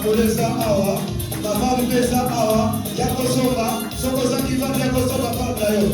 makoleza awa, mama mpesa awa, yako soba, soko za kivati yako soba kabla yo.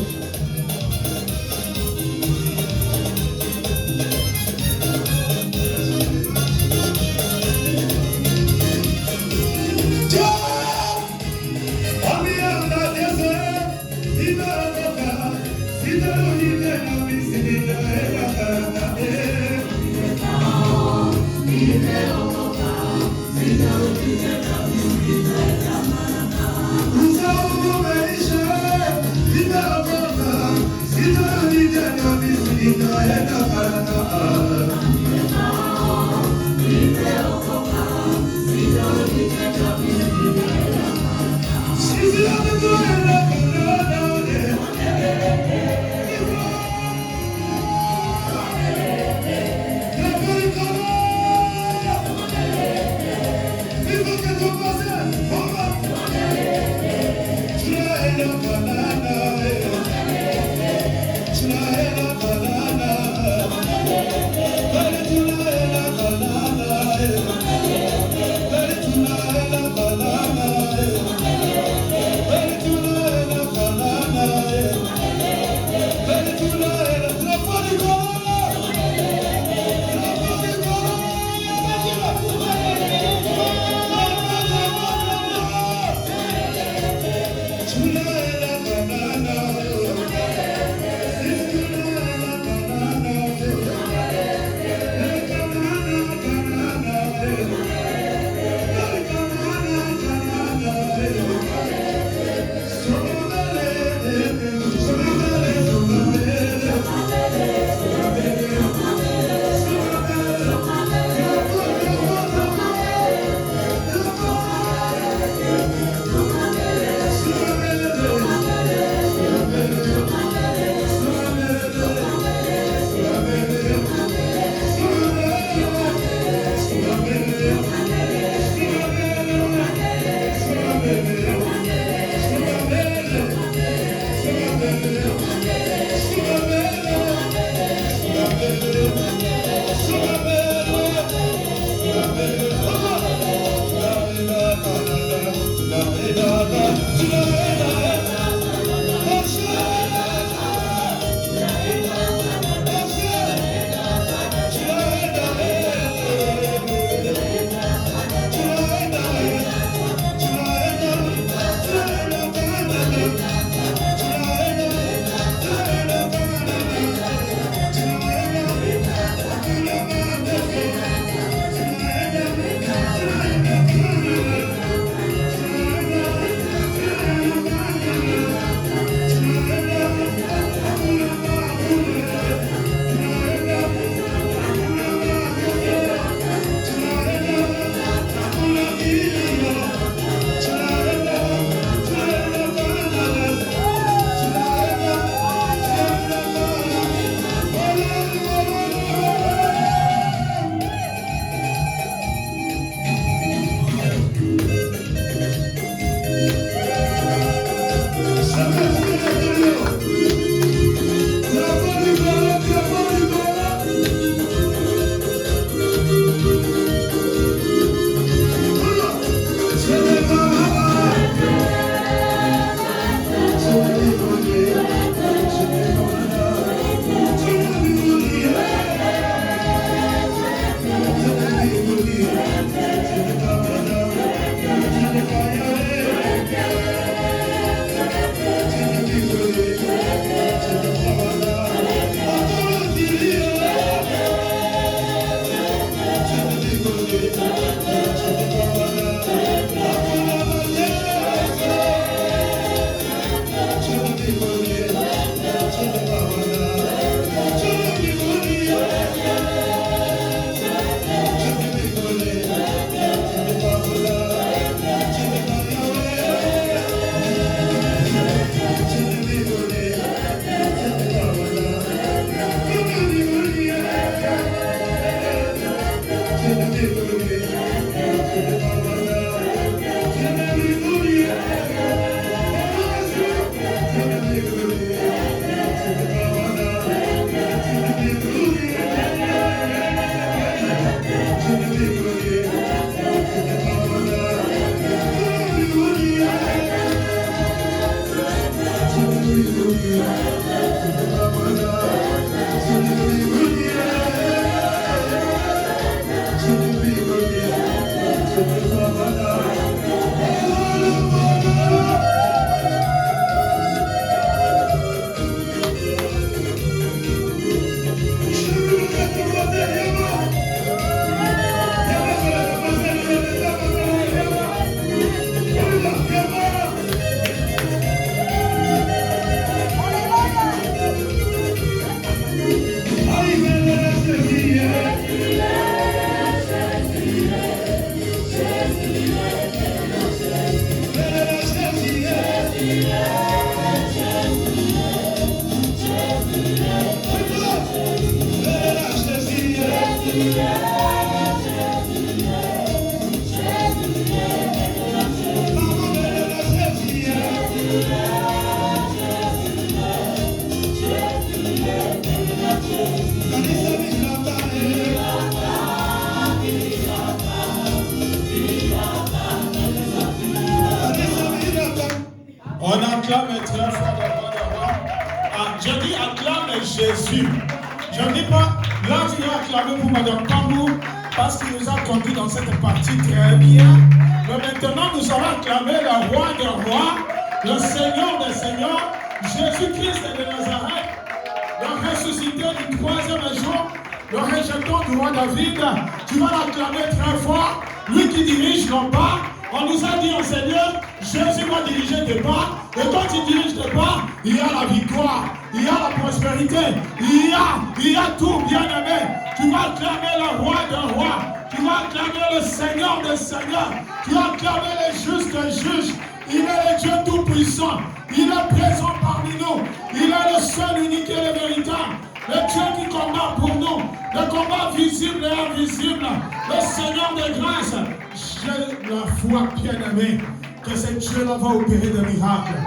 acclame très fort le roi des rois. Je dis acclame Jésus. Je ne dis pas, là tu vas acclamer pour Madame Pambou parce qu'il nous a conduit dans cette partie très bien. Mais maintenant nous allons acclamer le roi des rois, le Seigneur des seigneurs, Jésus-Christ de Nazareth, le ressuscité du troisième jour, le rejeton du roi David. Tu vas l'acclamer très fort, lui qui dirige nos pas. On nous a dit au Seigneur, Jésus va diriger tes pas. Et quand tu diriges tes pas, il y a la victoire, il y a la prospérité, il y a tout, bien-aimé. Tu vas acclamer le roi des rois, tu vas acclamer le Seigneur des seigneurs, tu vas acclamer le juste juge. Il est le Dieu tout-puissant, il est présent parmi nous, il est le seul, unique et le véritable. Le Dieu qui combat pour nous, le combat visible et invisible, le Seigneur de grâce. J'ai la foi, bien-aimé, que ce Dieu-là va opérer des miracles,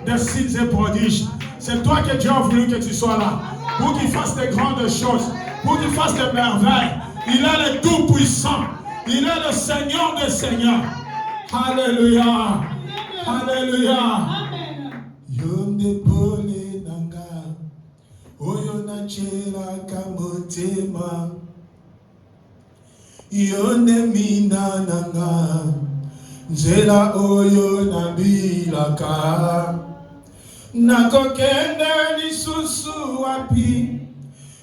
des signes et prodiges. C'est toi que Dieu a voulu que tu sois là, pour qu'il fasse des grandes choses, pour qu'il fasse des merveilles. Il est le tout-puissant, il est le Seigneur des seigneurs. Alléluia, alléluia. Oyo na chela kamotema Yone mina nanga Nzela oyo na bilaka Nakokende lisusu wapi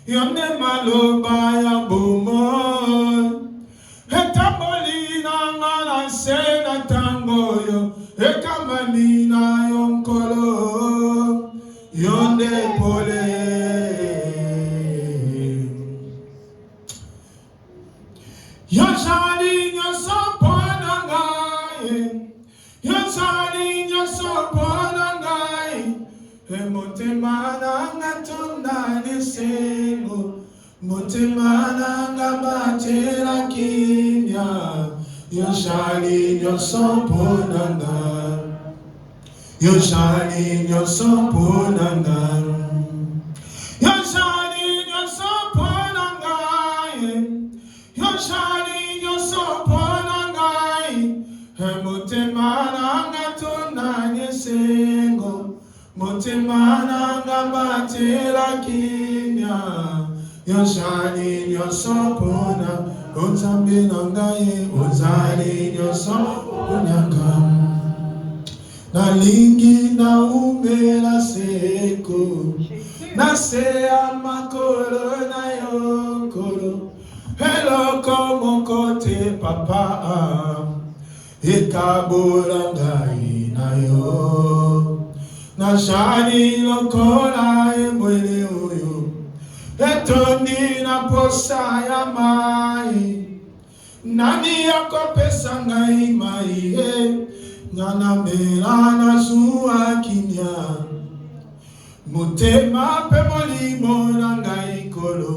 Yone maloba ya bomo Etamoli nanga na sena tangoyo Ekamamina yonkolo Yonde pole Yosani nyosoponangai Emotemana ngatonda nesengo Motemana ngabatera kinya Yosani nyosoponangai Yoshani nyosoponangai Yoshani nyosoponangai Yoshani nyosoponangai Motemana ngatonda nesengo Motemana ngabatera kinya Yoshani nyosoponangai Ozambi nangai Ozani nyosoponangai Nalingi na umela seko Nasea makolo na yokolo Hello komo kote papa Ekabora ngai na yo Nashani lokola emwele uyo Etondi na posa ya mai Nani yako pesa ngai mai Nana melana suwa kinya Mutema pe molimo nangai kolo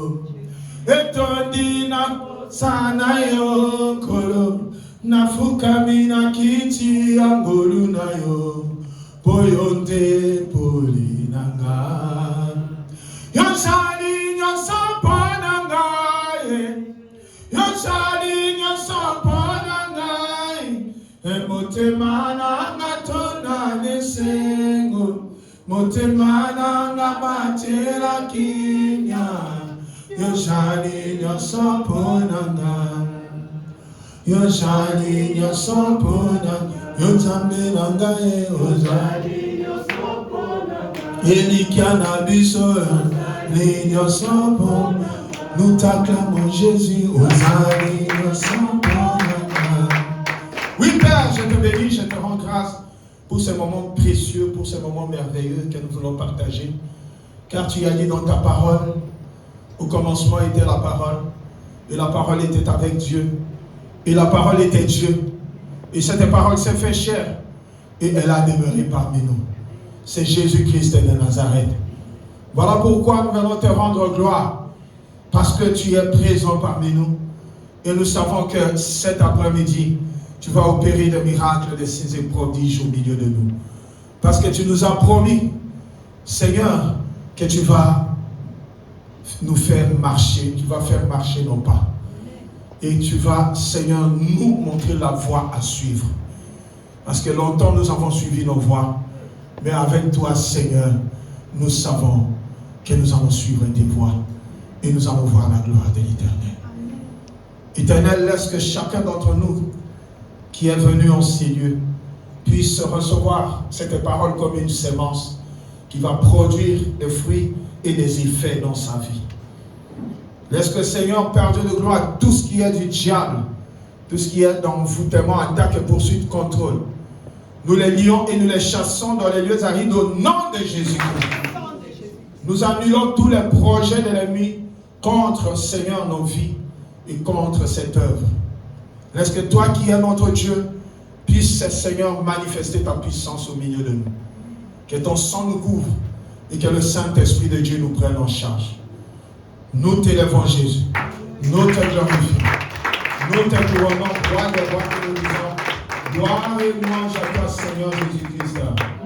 Etondi na sana yo kolo Nafuka mina kiti angolu na yo Poyonte poli nanga Yoshani nyosopo nangai Yoshani nyosopo nangai Motemana ngatonda nesengo Motemana ngabatera kinya Yoshani nyosoponanga Yoshani nyosoponanga Yotambenanga Yoshani nyosoponanga Elikiana biso Ni nyosoponanga Nous t'acclamons Jésus Yoshani nyosoponanga. Oui Père, je te bénis, je te rends grâce pour ces moments précieux, pour ces moments merveilleux que nous voulons partager. Car tu as dit dans ta parole, au commencement était la parole, et la parole était avec Dieu, et la parole était Dieu. Et cette parole s'est fait chair, et elle a demeuré parmi nous. C'est Jésus-Christ de Nazareth. Voilà pourquoi nous allons te rendre gloire, parce que tu es présent parmi nous. Et nous savons que cet après-midi, tu vas opérer des miracles, des signes et prodiges au milieu de nous. Parce que tu nous as promis, Seigneur, que tu vas nous faire marcher, tu vas faire marcher nos pas. Et tu vas, Seigneur, nous montrer la voie à suivre. Parce que longtemps nous avons suivi nos voies, Mais avec toi, Seigneur, nous savons que nous allons suivre tes voies et nous allons voir la gloire de l'Éternel. Éternel, laisse que chacun d'entre nous qui est venu en ces lieux puisse recevoir cette parole comme une sémence qui va produire des fruits et des effets dans sa vie. Laisse que, Seigneur, Père Dieu de gloire, tout ce qui est du diable, tout ce qui est d'envoûtement, attaque, poursuite, contrôle, nous les lions et nous les chassons dans les lieux arides au nom de Jésus-Christ. Nous annulons tous les projets de l'ennemi contre, Seigneur, nos vies et contre cette œuvre. Laisse que toi qui es notre Dieu puisses, Seigneur, manifester ta puissance au milieu de nous. Que ton sang nous couvre et que le Saint-Esprit de Dieu nous prenne en charge. Nous t'élèvons, Jésus. Nous te glorifions. Nous te couronnons, roi des rois que nous disons. Gloire et louange à toi, Seigneur Jésus-Christ.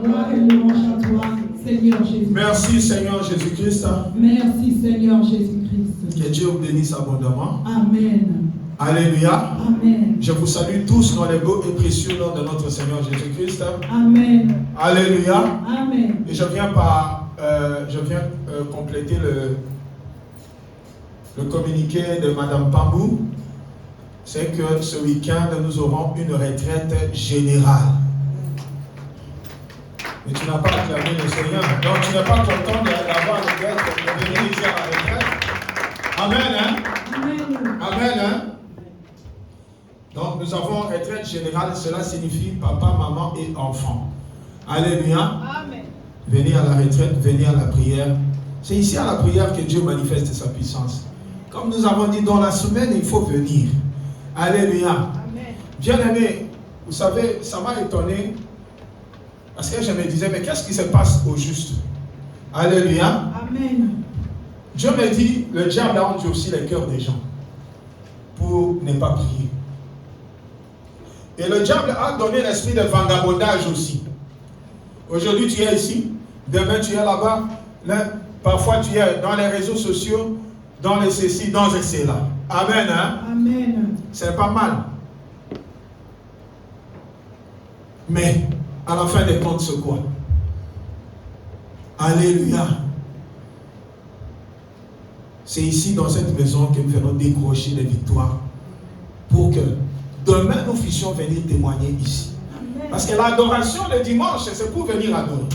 Gloire et louange à toi, Seigneur Jésus-Christ. Merci, Seigneur Jésus-Christ. Merci, Seigneur Jésus-Christ. Que Dieu vous bénisse abondamment. Amen. Alléluia. Amen. Je vous salue tous dans les beaux et précieux noms de notre Seigneur Jésus-Christ. Amen. Alléluia. Amen. Et je viens compléter le communiqué de Madame Pambou. C'est que ce week-end, nous aurons une retraite générale. Mais tu n'as pas acclamé le Seigneur. Donc tu n'es pas content d'avoir le cœur de venir ici à la retraite. Amen, hein? Amen. Amen, hein? Donc nous avons retraite générale, cela signifie papa, maman et enfant. Alléluia. Amen. Venez à la retraite, venez à la prière. C'est ici à la prière que Dieu manifeste sa puissance. Comme nous avons dit, dans la semaine, il faut venir. Alléluia. Amen. Bien-aimé, vous savez, ça m'a étonné. Parce que je me disais, mais qu'est-ce qui se passe au juste? Alléluia. Amen. Dieu me dit, le diable a endurci les cœurs des gens pour ne pas prier. Et le diable a donné l'esprit de vagabondage aussi. Aujourd'hui, tu es ici. Demain, tu es là-bas. Là, parfois, tu es dans les réseaux sociaux, dans les ceci, dans les cela. Amen. Hein? Amen. C'est pas mal. Mais, à la fin des comptes, c'est quoi? Alléluia. C'est ici, dans cette maison, que nous allons décrocher des victoires pour que demain, nous puissions venir témoigner ici. Amen. Parce que l'adoration le dimanche, c'est pour venir adorer.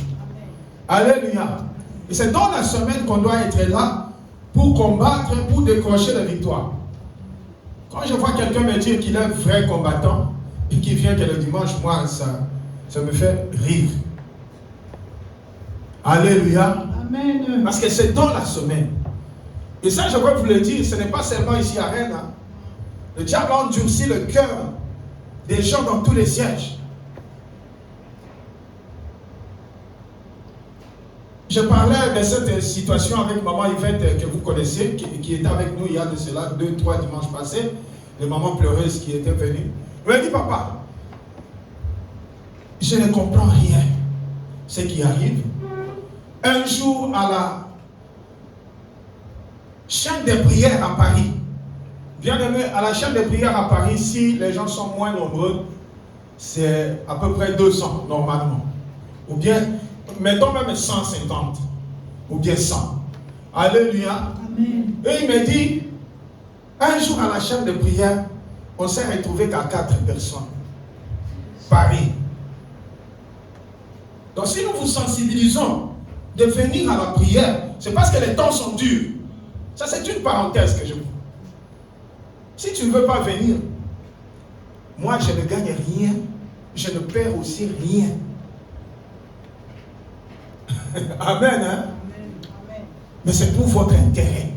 Alléluia. Et c'est dans la semaine qu'on doit être là pour combattre, pour décrocher la victoire. Quand je vois quelqu'un me dire qu'il est un vrai combattant et qu'il vient que le dimanche, moi, ça me fait rire. Alléluia. Amen. Parce que c'est dans la semaine. Et ça, je veux vous le dire, ce n'est pas seulement ici à Rennes. Hein. Le diable a endurci le cœur des gens dans tous les sièges. Je parlais de cette situation avec maman Yvette que vous connaissez, qui était avec nous il y a de cela 2-3 dimanches passés, les mamans pleureuses qui étaient venues. Elle m'a dit, papa, je ne comprends rien ce qui arrive. Un jour à la chaîne de prière à Paris, bien aimé, à la chaîne de prière à Paris, si les gens sont moins nombreux, c'est à peu près 200 normalement. Ou bien, mettons même 150. Ou bien 100. Alléluia. Amen. Et il me dit, un jour à la chaîne de prière, on s'est retrouvé qu'à 4 personnes. Paris. Donc si nous vous sensibilisons de venir à la prière, c'est parce que les temps sont durs. Ça, c'est une parenthèse que je vous. Si tu ne veux pas venir, moi, je ne gagne rien. Je ne perds aussi rien. Amen, hein? Amen. Mais c'est pour votre intérêt.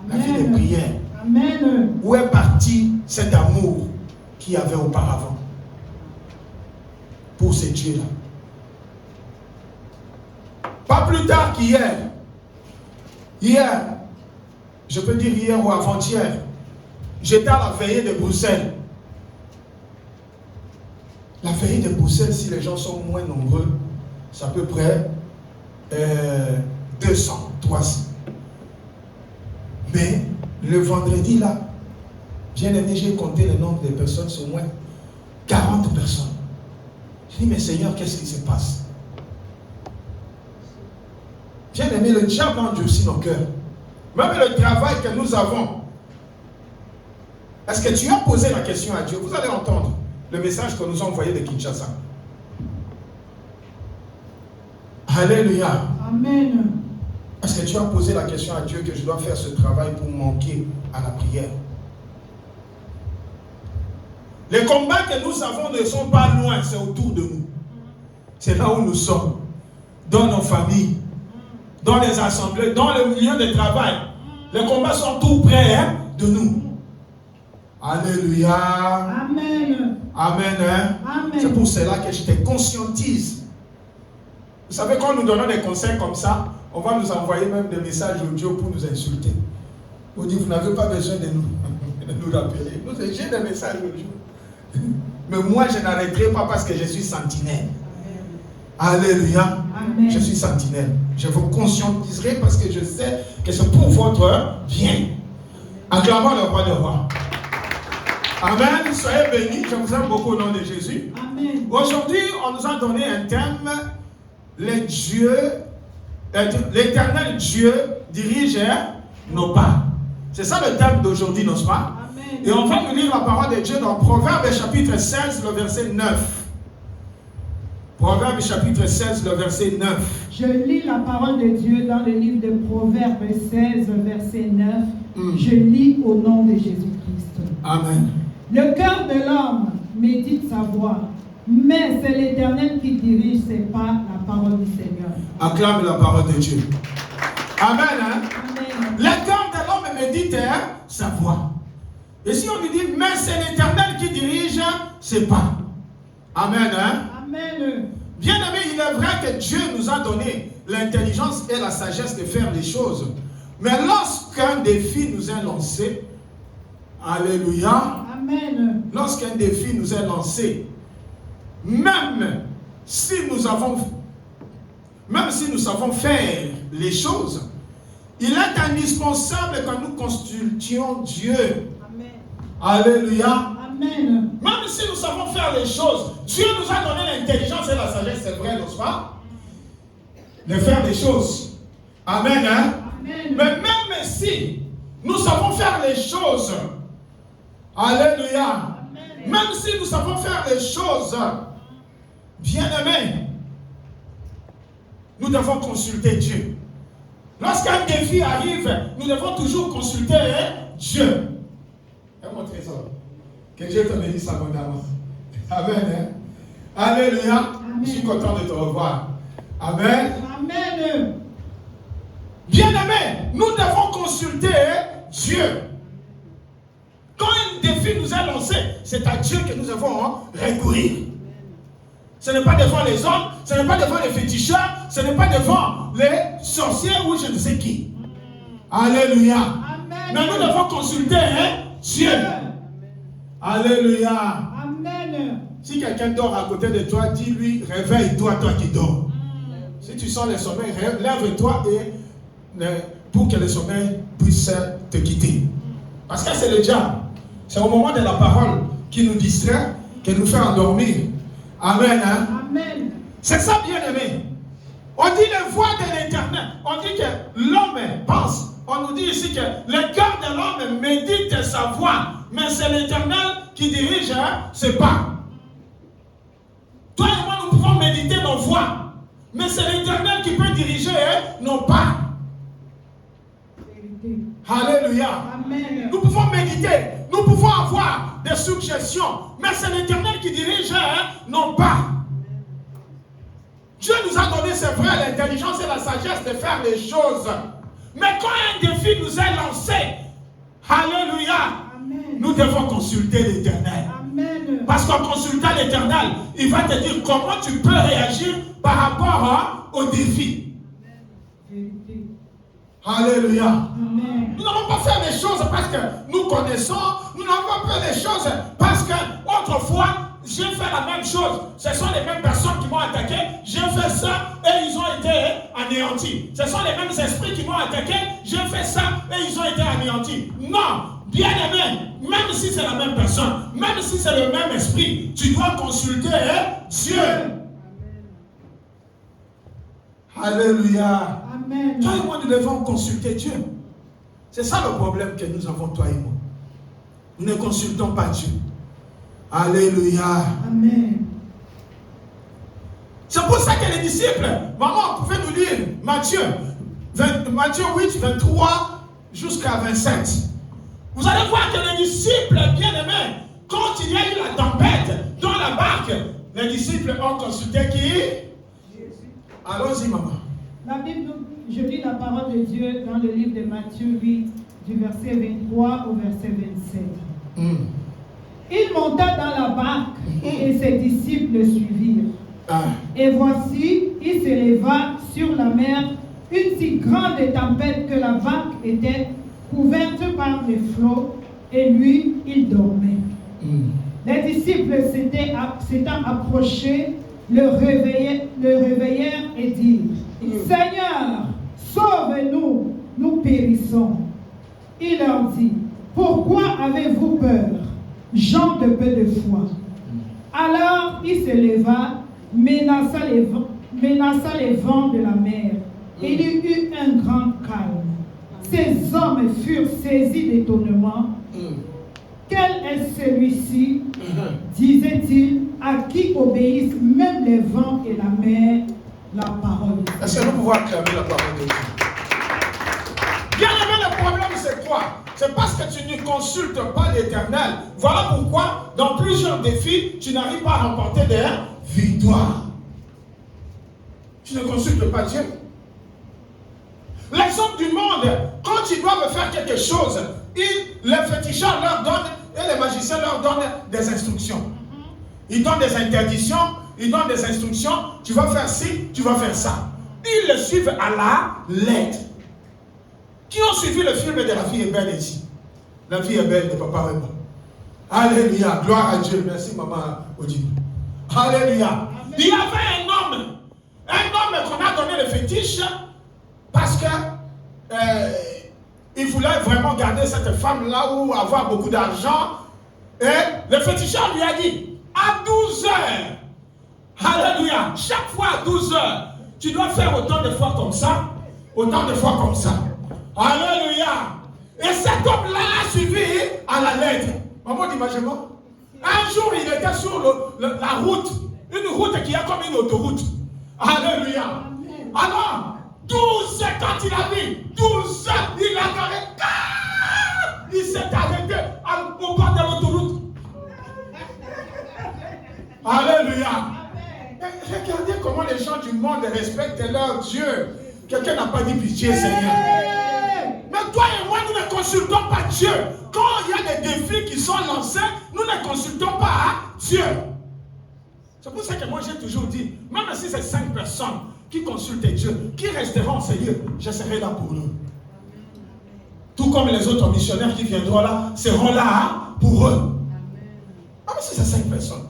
La vie de prière. Amen. Où est parti cet amour qu'il y avait auparavant pour ce Dieu-là? Pas plus tard qu'hier. Hier, je peux dire hier ou avant-hier, j'étais à la veillée de Bruxelles. La veillée de Bruxelles, si les gens sont moins nombreux, c'est à peu près 200, 300. Mais le vendredi là, bien aimé, j'ai compté le nombre de personnes, c'est au moins 40 personnes. Je dis, mais Seigneur, qu'est-ce qui se passe? Bien aimé, le diable a endurci nos cœurs. Même le travail que nous avons. Est-ce que tu as posé la question à Dieu? Vous allez entendre le message que nous a envoyé de Kinshasa. Alléluia. Amen. Est-ce que tu as posé la question à Dieu que je dois faire ce travail pour manquer à la prière? Les combats que nous avons ne sont pas loin, c'est autour de nous. C'est là où nous sommes. Dans nos familles, dans les assemblées, dans le milieu de travail. Les combats sont tout près de nous. Alléluia. Amen. Amen. Amen. C'est pour cela que je te conscientise. Vous savez, quand nous donnons des conseils comme ça, on va nous envoyer même des messages audio pour nous insulter. On dit, vous n'avez pas besoin de nous rappeler. J'ai des messages audio. Mais moi, je n'arrêterai pas parce que je suis sentinelle. Alléluia. Amen. Je suis sentinelle. Je vous conscientiserai parce que je sais que c'est pour votre bien. Acclamons le roi des rois. Amen. Soyez bénis. Je vous aime beaucoup au nom de Jésus. Amen. Aujourd'hui, on nous a donné un thème. L'éternel Dieu dirige nos pas. C'est ça le thème d'aujourd'hui, n'est-ce pas? Amen. Et on va nous lire la parole de Dieu dans Proverbe chapitre 16, le verset 9. Proverbe chapitre 16, le verset 9. Je lis la parole de Dieu dans le livre de Proverbe 16, verset 9. Je lis au nom de Jésus-Christ. Amen. Le cœur de l'homme médite sa voix, mais c'est l'Éternel qui dirige ses pas, la parole du Seigneur. Acclame la parole de Dieu. Amen. Amen. Le cœur de l'homme médite sa voix. Et si on lui dit, mais c'est l'Éternel qui dirige ses pas. Amen. Amen. Bien aimé, il est vrai que Dieu nous a donné l'intelligence et la sagesse de faire les choses. Mais lorsqu'un défi nous est lancé, alléluia, Amen. lorsqu'un défi nous est lancé, même si nous savons faire les choses, il est indispensable que nous consultions Dieu. Amen. Alléluia. Amen. Même si nous savons faire les choses, Dieu nous a donné l'intelligence et la sagesse, c'est vrai, n'est-ce pas? De faire des choses. Amen. Amen. Mais même si nous savons faire les choses, alléluia. Amen. Même si nous savons faire les choses, bien-aimés, nous devons consulter Dieu. Lorsqu'un défi arrive, nous devons toujours consulter Dieu. Et mon trésor. Que Dieu te bénisse abondamment. Amen. Alléluia. Amen. Je suis content de te revoir. Amen. Amen. Bien-aimés, nous devons consulter Dieu. Quand un défi nous est lancé, c'est à Dieu que nous devons recourir. Ce n'est pas devant les hommes, ce n'est pas devant les féticheurs, ce n'est pas devant les sorciers ou je ne sais qui. Alléluia. Amen. Mais nous devons consulter Dieu. Alléluia. Amen. Si quelqu'un dort à côté de toi, dis-lui, réveille-toi, toi qui dors. Si tu sens le sommeil, lève-toi et pour que le sommeil puisse te quitter. Parce que c'est le diable. C'est au moment de la parole qui nous distrait, qui nous fait endormir. Amen. Amen. C'est ça, bien aimé. On dit les voix de l'Éternel. On dit que l'homme pense. On nous dit ici que le cœur de l'homme médite sa voix. Mais c'est l'Éternel qui dirige ses pas. Toi et moi, nous pouvons méditer nos voix. Mais c'est l'Éternel qui peut diriger nos pas. Alléluia. Amen. Nous pouvons méditer. Nous pouvons avoir des suggestions. Mais c'est l'Éternel qui dirige nos pas. Dieu nous a donné, c'est vrai, l'intelligence et la sagesse de faire les choses. Mais quand un défi nous est lancé, alléluia, Amen. nous devons consulter l'Éternel. Amen. Parce qu'en consultant l'Éternel, il va te dire comment tu peux réagir par rapport au défi. Vérité. Alléluia. Amen. Nous n'avons pas fait les choses parce que nous connaissons. Nous n'avons pas fait les choses parce que autrefois, j'ai fait la même chose. Ce sont les mêmes personnes qui m'ont attaqué. J'ai fait ça et ils ont été anéantis. Ce sont les mêmes esprits qui m'ont attaqué. J'ai fait ça et ils ont été anéantis. Non, bien aimé, même si c'est la même personne, même si c'est le même esprit, tu dois consulter Dieu. Alléluia. Amen. Toi et moi, nous devons consulter Dieu. C'est ça le problème que nous avons, toi et moi. Nous ne consultons pas Dieu. Alléluia. Amen. C'est pour ça que les disciples, maman, vous pouvez nous lire Matthieu 8, 23 jusqu'à 27. Vous allez voir que les disciples, bien-aimés, quand il y a eu la tempête dans la barque, les disciples ont consulté qui? Jésus. Allons-y, maman. La Bible, je lis la parole de Dieu dans le livre de Matthieu 8, du verset 23 au verset 27. Il monta dans la barque et ses disciples le suivirent. Et voici, il s'éleva sur la mer une si grande tempête que la barque était couverte par les flots et lui, il dormait. Les disciples s'étant approchés, le réveillèrent et dirent, Seigneur, sauve-nous, nous périssons. Il leur dit, pourquoi avez-vous peur, gens de peu de foi? Alors il se leva, menaça les vents de la mer. Il y eut un grand calme. Ces hommes furent saisis d'étonnement. Quel est celui-ci, disait-il, à qui obéissent même les vents et la mer, la parole de Dieu? Est-ce que nous pouvons acclamer la parole de Dieu? Bien aimé, le problème c'est quoi? C'est parce que tu ne consultes pas l'Éternel. Voilà pourquoi, dans plusieurs défis, tu n'arrives pas à remporter des victoires. Tu ne consultes pas Dieu. Les hommes du monde, quand ils doivent faire quelque chose, les féticheurs leur donnent et les magiciens leur donnent des instructions. Ils donnent des interdictions, ils donnent des instructions. Tu vas faire ci, tu vas faire ça. Ils le suivent à la lettre. Qui ont suivi le film de La vie est belle ici? La vie est belle de Papa Raymond. Alléluia. Gloire à Dieu. Merci, maman Odile. Alléluia. Amen. Il y avait un homme qu'on a donné le fétiche parce que il voulait vraiment garder cette femme-là ou avoir beaucoup d'argent. Et le féticheur lui a dit, à 12 heures, alléluia, chaque fois à 12 heures, tu dois faire autant de fois comme ça, autant de fois comme ça. Alléluia. Et cet homme-là a suivi à la lettre. Maman dit, imagine-moi. Un jour, il était sur la route. Une route qui est comme une autoroute. Alléluia. Alors, 12 quand il a vu, 12 il a arrêté. Il s'est arrêté au bord de l'autoroute. Alléluia. Regardez comment les gens du monde respectent leur Dieu. Quelqu'un n'a pas dit pitié, Seigneur. Mais toi et moi, nous ne consultons pas Dieu. Quand il y a des défis qui sont lancés, nous ne consultons pas Dieu. C'est pour ça que moi j'ai toujours dit, même si c'est 5 personnes qui consultent Dieu, qui resteront, Seigneur, je serai là pour eux. Tout comme les autres missionnaires qui viendront là, seront là pour eux. Même si c'est 5 personnes.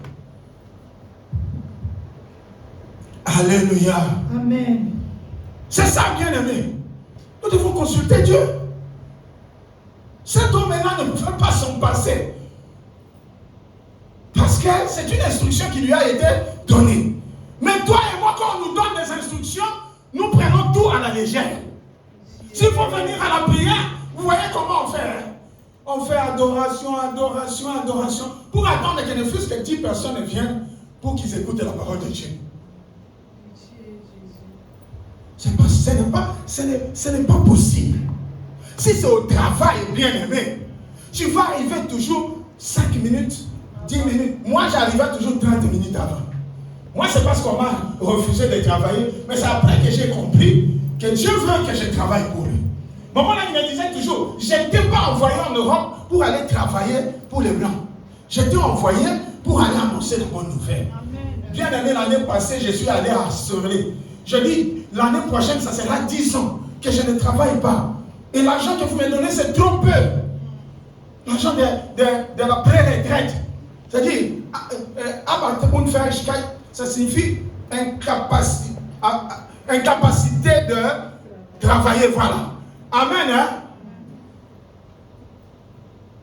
Alléluia. Amen. C'est ça, bien-aimé. Nous devons consulter Dieu. Cet homme-là ne pouvait pas s'en passer. Parce que c'est une instruction qui lui a été donnée. Mais toi et moi, quand on nous donne des instructions, nous prenons tout à la légère. S'il faut venir à la prière, vous voyez comment on fait. On fait adoration, adoration, adoration, pour attendre que ne fût-ce que 10 personnes viennent pour qu'ils écoutent la parole de Dieu. Ce n'est pas possible. Si c'est au travail, bien aimé, tu vas arriver toujours 5 minutes, 10 minutes. Moi, j'arrivais toujours 30 minutes avant. Moi, c'est parce qu'on m'a refusé de travailler, mais c'est après que j'ai compris que Dieu veut que je travaille pour lui. Maman, là, il me disait toujours, je n'étais pas envoyé en Europe pour aller travailler pour les Blancs. J'étais envoyé pour aller annoncer la bonne nouvelle. Bien aimé, l'année passée, je suis allé à Sorel. Je dis, l'année prochaine, ça sera 10 ans que je ne travaille pas. Et l'argent que vous me donnez, c'est trop peu. L'argent de la pré-retraite. C'est-à-dire, ça signifie incapacité de travailler. Voilà. Amen. Hein?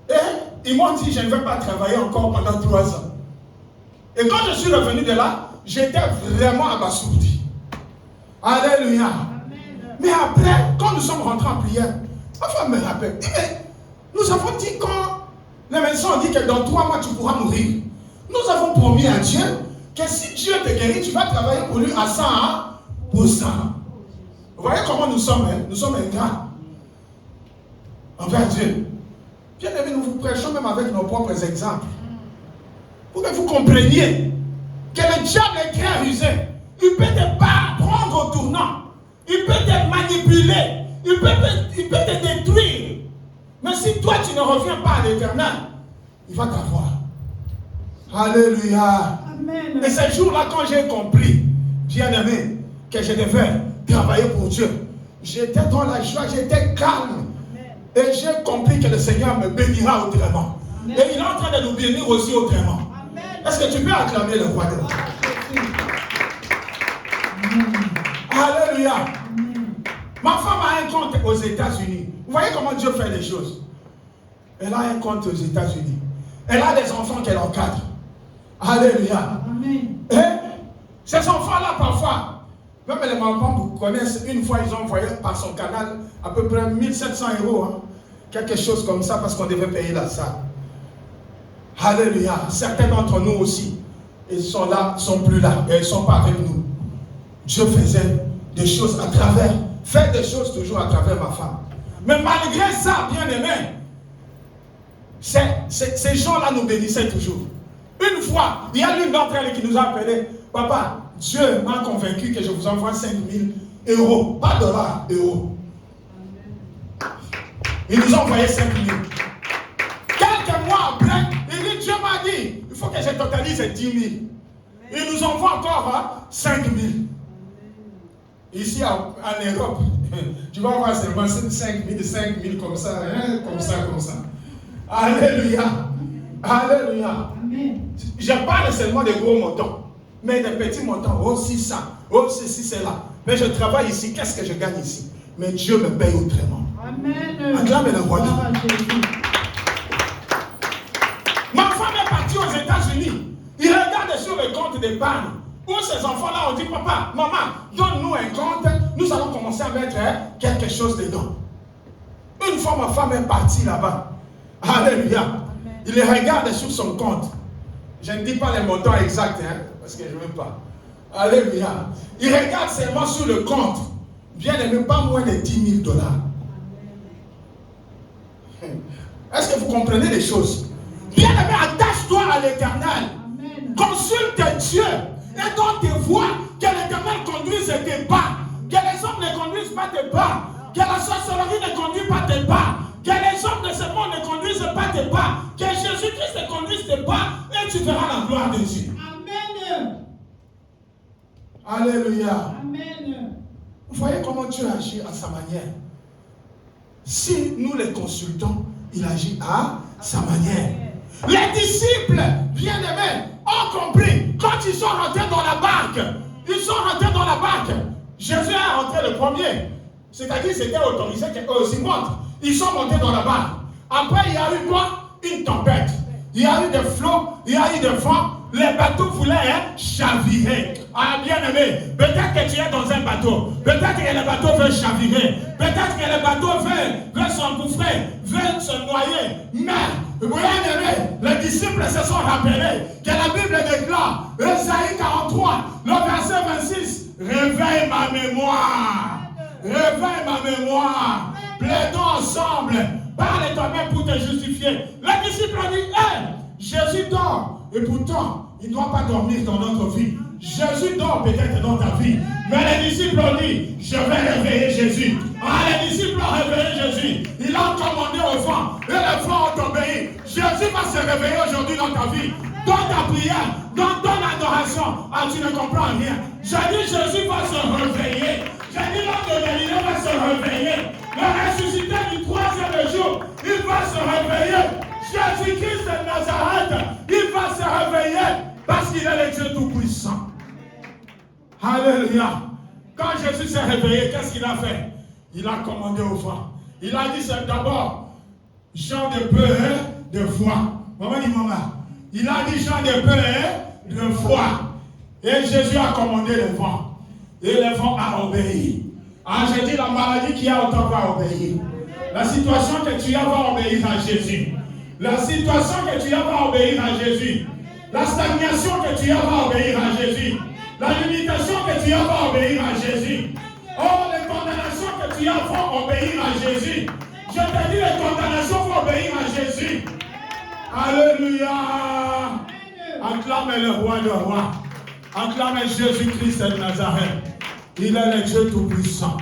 Et ils m'ont dit, je ne vais pas travailler encore pendant 3 ans. Et quand je suis revenu de là, j'étais vraiment abasourdi. Alléluia. Amen. Mais après, quand nous sommes rentrés en prière, ma femme me rappelle. Dit, mais nous avons dit quand les médecins ont dit que dans 3 mois tu pourras mourir. Nous avons promis à Dieu que si Dieu te guérit, tu vas travailler pour lui à 100%. Vous voyez comment nous sommes, hein? Nous sommes ingrats envers Dieu. Bien aimé, nous vous prêchons même avec nos propres exemples. Pour que vous compreniez que le diable est très rusé. Il peut te prendre au tournant. Il peut te manipuler. Il peut te détruire. Mais si toi tu ne reviens pas à l'Éternel, il va t'avoir. Alléluia. Amen. Et ce jour-là, quand j'ai compris, bien aimé, que je devais travailler pour Dieu, j'étais dans la joie, j'étais calme. Et j'ai compris que le Seigneur me bénira autrement. Amen. Et il est en train de nous bénir aussi autrement. Est-ce que tu peux acclamer le roi de roi? Alléluia. Ma femme a un compte aux États-Unis. Vous voyez comment Dieu fait les choses. Elle a un compte aux États-Unis. Elle a des enfants qu'elle encadre. Alléluia. Amen. Et ces enfants-là, parfois, même les mamans vous connaissent, une fois ils ont envoyé par son canal à peu près 1700 €. Hein, quelque chose comme ça, parce qu'on devait payer la salle. Alléluia. Certains d'entre nous aussi, ils sont là, ils ne sont plus là, et ils ne sont pas avec nous. Dieu faisait des choses à travers, fait des choses toujours à travers ma femme. Mais malgré ça, bien aimé, ces gens-là nous bénissaient toujours. Une fois, il y a l'une d'entre elles qui nous a appelé, papa, Dieu m'a convaincu que je vous envoie 5 000 €, pas dollars, euros. Il nous a envoyé 5 000. Quelques mois après, il dit, Dieu m'a dit, il faut que je totalise 10 000. Il nous envoie encore 5 000. Ici en Europe, tu vas voir seulement 5 000 comme ça, hein, comme ça. Alléluia. Alléluia. Amen. Je parle seulement des gros montants, mais des petits montants, aussi ça, ceci, c'est là. Mais je travaille ici, qu'est-ce que je gagne ici? Mais Dieu me paye autrement. Amen. Acclame le roi. Gloire à Jésus. Ma femme est partie aux États-Unis. Il regarde sur le compte d'épargne où ces enfants-là ont dit, papa, maman, donne-nous un compte, nous allons commencer à mettre quelque chose dedans. Une fois ma femme est partie là-bas, alléluia, il les regarde sur son compte. Je ne dis pas les montants exacts, hein, parce que je ne veux pas. Alléluia. Il regarde seulement sur le compte. Bien aimé, pas moins de 10 000 $. Est-ce que vous comprenez les choses? Bien aimé, attache-toi à l'Éternel. Consulte Dieu. Et dans tes voies, que l'Éternel conduise tes pas. Que les hommes ne conduisent pas tes pas. Que la sorcellerie ne conduise pas tes pas. Que les hommes de ce monde ne conduisent pas tes pas. Que Jésus-Christ ne conduise tes pas. Et tu verras la gloire de Dieu. Amen. Alléluia. Amen. Vous voyez comment Dieu agit à sa manière. Si nous les consultons, il agit à sa manière. Les disciples, bien-aimés, ont compris. Quand ils sont rentrés dans la barque, Jésus est rentré le premier. C'est-à-dire c'était autorisé qu'eux aussi montent. Ils sont montés dans la barque. Après, il y a eu quoi? Une tempête. Il y a eu des flots, il y a eu des vents. Les bateaux voulaient chavirer. Ah, bien-aimé, peut-être que tu es dans un bateau. Peut-être que le bateau veut chavirer. Peut-être que le bateau veut s'engouffrer, veut se noyer. Mais, bien-aimé, les disciples se sont rappelés que la Bible déclare, Ésaïe 43, le verset 26, réveille ma mémoire. Réveille ma mémoire. Plaidons ensemble. Parle toi-même pour te justifier. Les disciples ont dit, Jésus dort. Et pourtant, il ne doit pas dormir dans notre vie. Jésus dort peut-être dans ta vie. Mais les disciples ont dit, je vais réveiller Jésus. Les disciples ont réveillé Jésus. Il a commandé au vent. Et les vents ont obéi. Jésus va se réveiller aujourd'hui dans ta vie. Dans ta prière, dans ton adoration. Tu ne comprends rien. J'ai dit, Jésus va se réveiller. J'ai dit, l'homme de Galilée va se réveiller. Le ressuscité du 3e jour, il va se réveiller. Jésus-Christ de Nazareth, il va se réveiller parce qu'il est le Dieu Tout-Puissant. Alléluia. Quand Jésus s'est réveillé, qu'est-ce qu'il a fait? Il a commandé au vent. Il a dit, c'est d'abord, Jean de peu de foi. Maman dit, maman. Il a dit, Jean de peu de foi. Et Jésus a commandé le vent. Et les vents à obéir. Ah, j'ai dit la maladie qui a autant va obéir. La situation que tu as va obéir à Jésus. La situation que tu as va obéir à Jésus. La stagnation que tu as va obéir à Jésus. La limitation que tu as va obéir à Jésus. Oh, les condamnations que tu as vont obéir à Jésus. Je te dis, les condamnations vont obéir à Jésus. Alléluia. Acclame le roi de rois. Acclame Jésus-Christ de Nazareth. Il est le Dieu Tout-Puissant.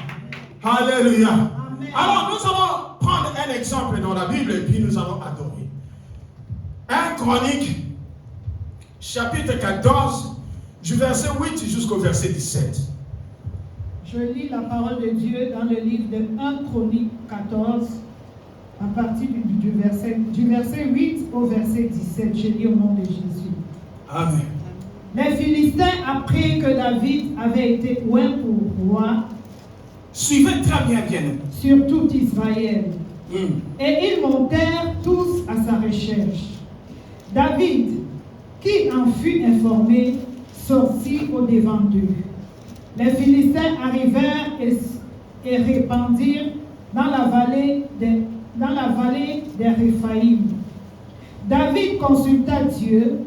Alléluia. Alors, nous allons prendre un exemple dans la Bible et puis nous allons adorer. 1 Chronique, chapitre 14, du verset 8 jusqu'au verset 17. Je lis la parole de Dieu dans le livre de 1 Chronique 14, à partir du verset 8 au verset 17. Je lis au nom de Jésus. Amen. Les Philistins apprirent que David avait été oint pour roi. Suivez très bien, sur tout Israël. Et ils montèrent tous à sa recherche. David, qui en fut informé, sortit au-devant d'eux. Les Philistins arrivèrent et répandirent dans la vallée des Réphaïm. David consulta Dieu.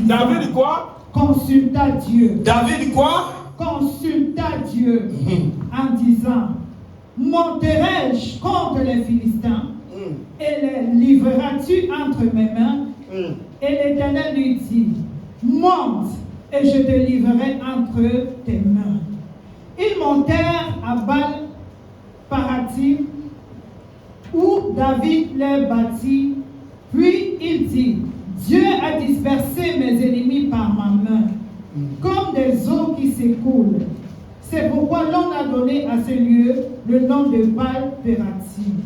David quoi? Consulta Dieu. David quoi? Consulta Dieu en disant: monterai-je contre les Philistins et les livreras-tu entre mes mains? Et l'Éternel lui dit: monte et je te livrerai entre tes mains. Ils montèrent à Baal-Parathim où David les bâtit. Puis il dit: Dieu a dispersé mes ennemis par ma main, comme des eaux qui s'écoulent. C'est pourquoi l'on a donné à ce lieu le nom de Baal-Pérathim.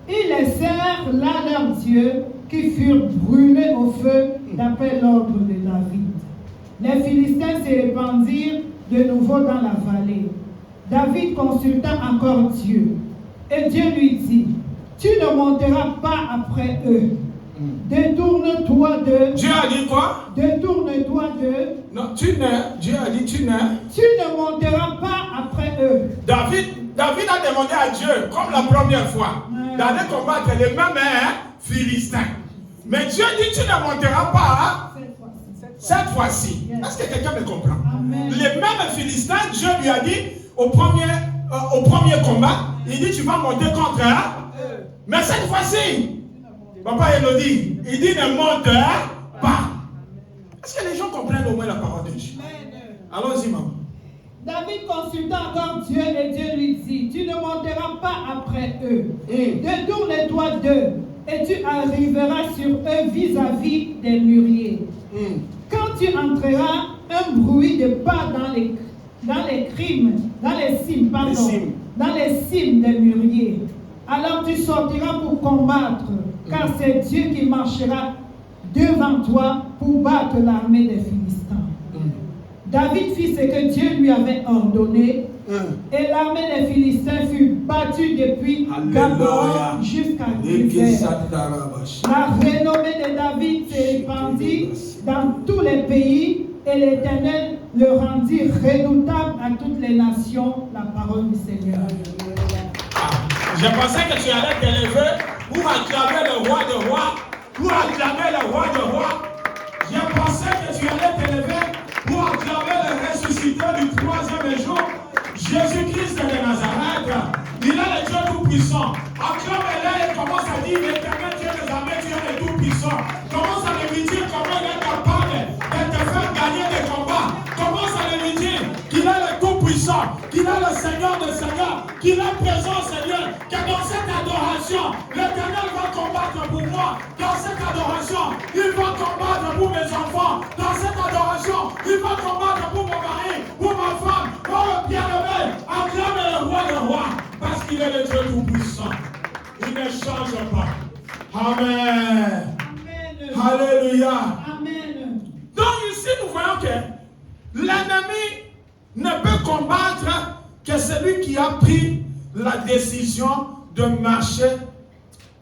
Ils laissèrent là leurs dieux qui furent brûlés au feu d'après l'ordre de David. Les Philistins se répandirent de nouveau dans la vallée. David consulta encore Dieu. Et Dieu lui dit: tu ne monteras pas après eux. Détourne-toi d'eux. Dieu a dit quoi? Détourne-toi d'eux. Non, Dieu a dit tu ne. Tu ne monteras pas après eux. David a demandé à Dieu, comme la première fois, d'aller combattre les mêmes Philistins. Mais Dieu dit tu ne monteras pas cette fois-ci. Est-ce que quelqu'un me comprend? Amen. Les mêmes Philistins, Dieu lui a dit au premier combat, il dit tu vas monter contre eux. Mais cette fois-ci, Papa Elodie, il dit ne monte pas. Est-ce que les gens comprennent au moins la parole de Dieu? Allons-y, maman. David consulta encore Dieu et Dieu lui dit: tu ne monteras pas après eux. Détourne-toi d'eux et tu arriveras sur eux vis-à-vis des mûriers. Quand tu entreras un bruit de pas dans les cimes des mûriers, alors tu sortiras pour combattre, car c'est Dieu qui marchera devant toi pour battre l'armée des Philistins. David fit ce que Dieu lui avait ordonné, et l'armée des Philistins fut battue depuis Gabon jusqu'à Gézer. La renommée de David se répandit dans tous les pays, et l'Éternel le rendit redoutable à toutes les nations. La parole du Seigneur. Je pensais que tu allais t'élever pour acclamer le roi de rois, pour acclamer le roi de rois. Je pensais que tu allais t'élever pour acclamer le ressuscité du troisième jour, Jésus-Christ de Nazareth. Il est le Dieu Tout-Puissant. Acclame-le et commence à dire: l'Éternel Dieu des armées, Dieu est Tout-Puissant. Commence à lui dire comment il est capable de te faire gagner des combats. Commence à lui dire qu'il est le Tout-Puissant, qu'il est le Seigneur des Seigneurs, qu'il est présent, Seigneur, que dans cette adoration, l'Éternel va combattre pour moi. Dans cette adoration, il va combattre pour mes enfants. Dans cette adoration, il va combattre pour mon mari, pour ma femme, pour le bien-aimé. Acclame le roi de rois, parce qu'il est le Dieu Tout-Puissant. Il ne change pas. Amen. Amen. Alléluia. Amen. Donc ici, nous voyons que l'ennemi ne peut combattre que celui qui a pris la décision de marcher.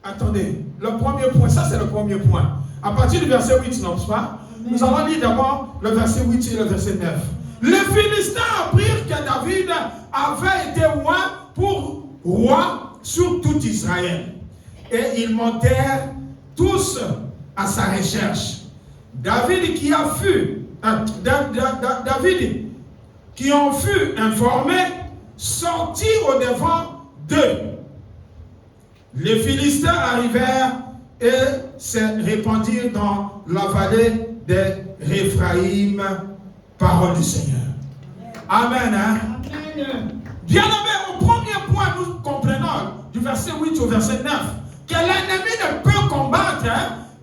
Attendez, le premier point, ça c'est le premier point. À partir du verset 8, non pas? Nous allons lire d'abord le verset 8 et le verset 9. Les Philistins apprirent que David avait été pour roi sur tout Israël. Et ils montèrent tous à sa recherche. David qui en fut informé sortit au devant d'eux. Les Philistins arrivèrent et se répandirent dans la vallée de Réphraïm. Parole du Seigneur. Amen. Hein? Amen. Bien aimé, au premier point, nous comprenons du verset 8 au verset 9 que l'ennemi ne peut combattre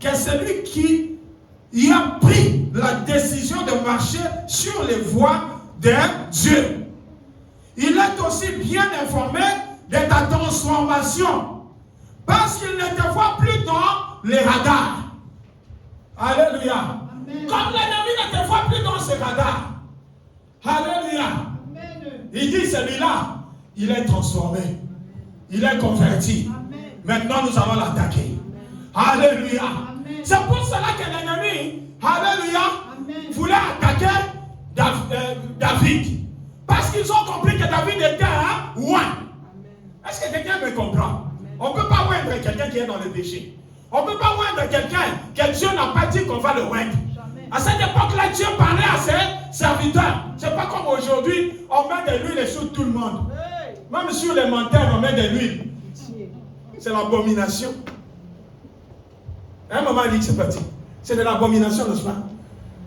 que celui qui y a pris la décision de marcher sur les voies de Dieu. Il est aussi bien informé de ta transformation parce qu'il ne te voit plus dans les radars. Alléluia. Amen. Comme l'ennemi ne te voit plus dans ses radars. Alléluia. Amen. Il dit celui-là, il est transformé. Il est converti. Amen. Maintenant, nous allons l'attaquer. Alléluia. Amen. C'est pour cela que l'ennemi, alléluia, Amen. voulait attaquer David. Parce qu'ils ont compris que David était un roi. Est-ce que quelqu'un me comprend? On ne peut pas oindre quelqu'un qui est dans le péché. On ne peut pas oindre quelqu'un que Dieu n'a pas dit qu'on va le oindre. À cette époque-là, Dieu parlait à ses serviteurs. Ce n'est pas comme aujourd'hui, on met de l'huile sur tout le monde. Même sur les menteurs, on met de l'huile. C'est l'abomination. À un moment, il dit que c'est parti. C'est de l'abomination, n'est-ce pas?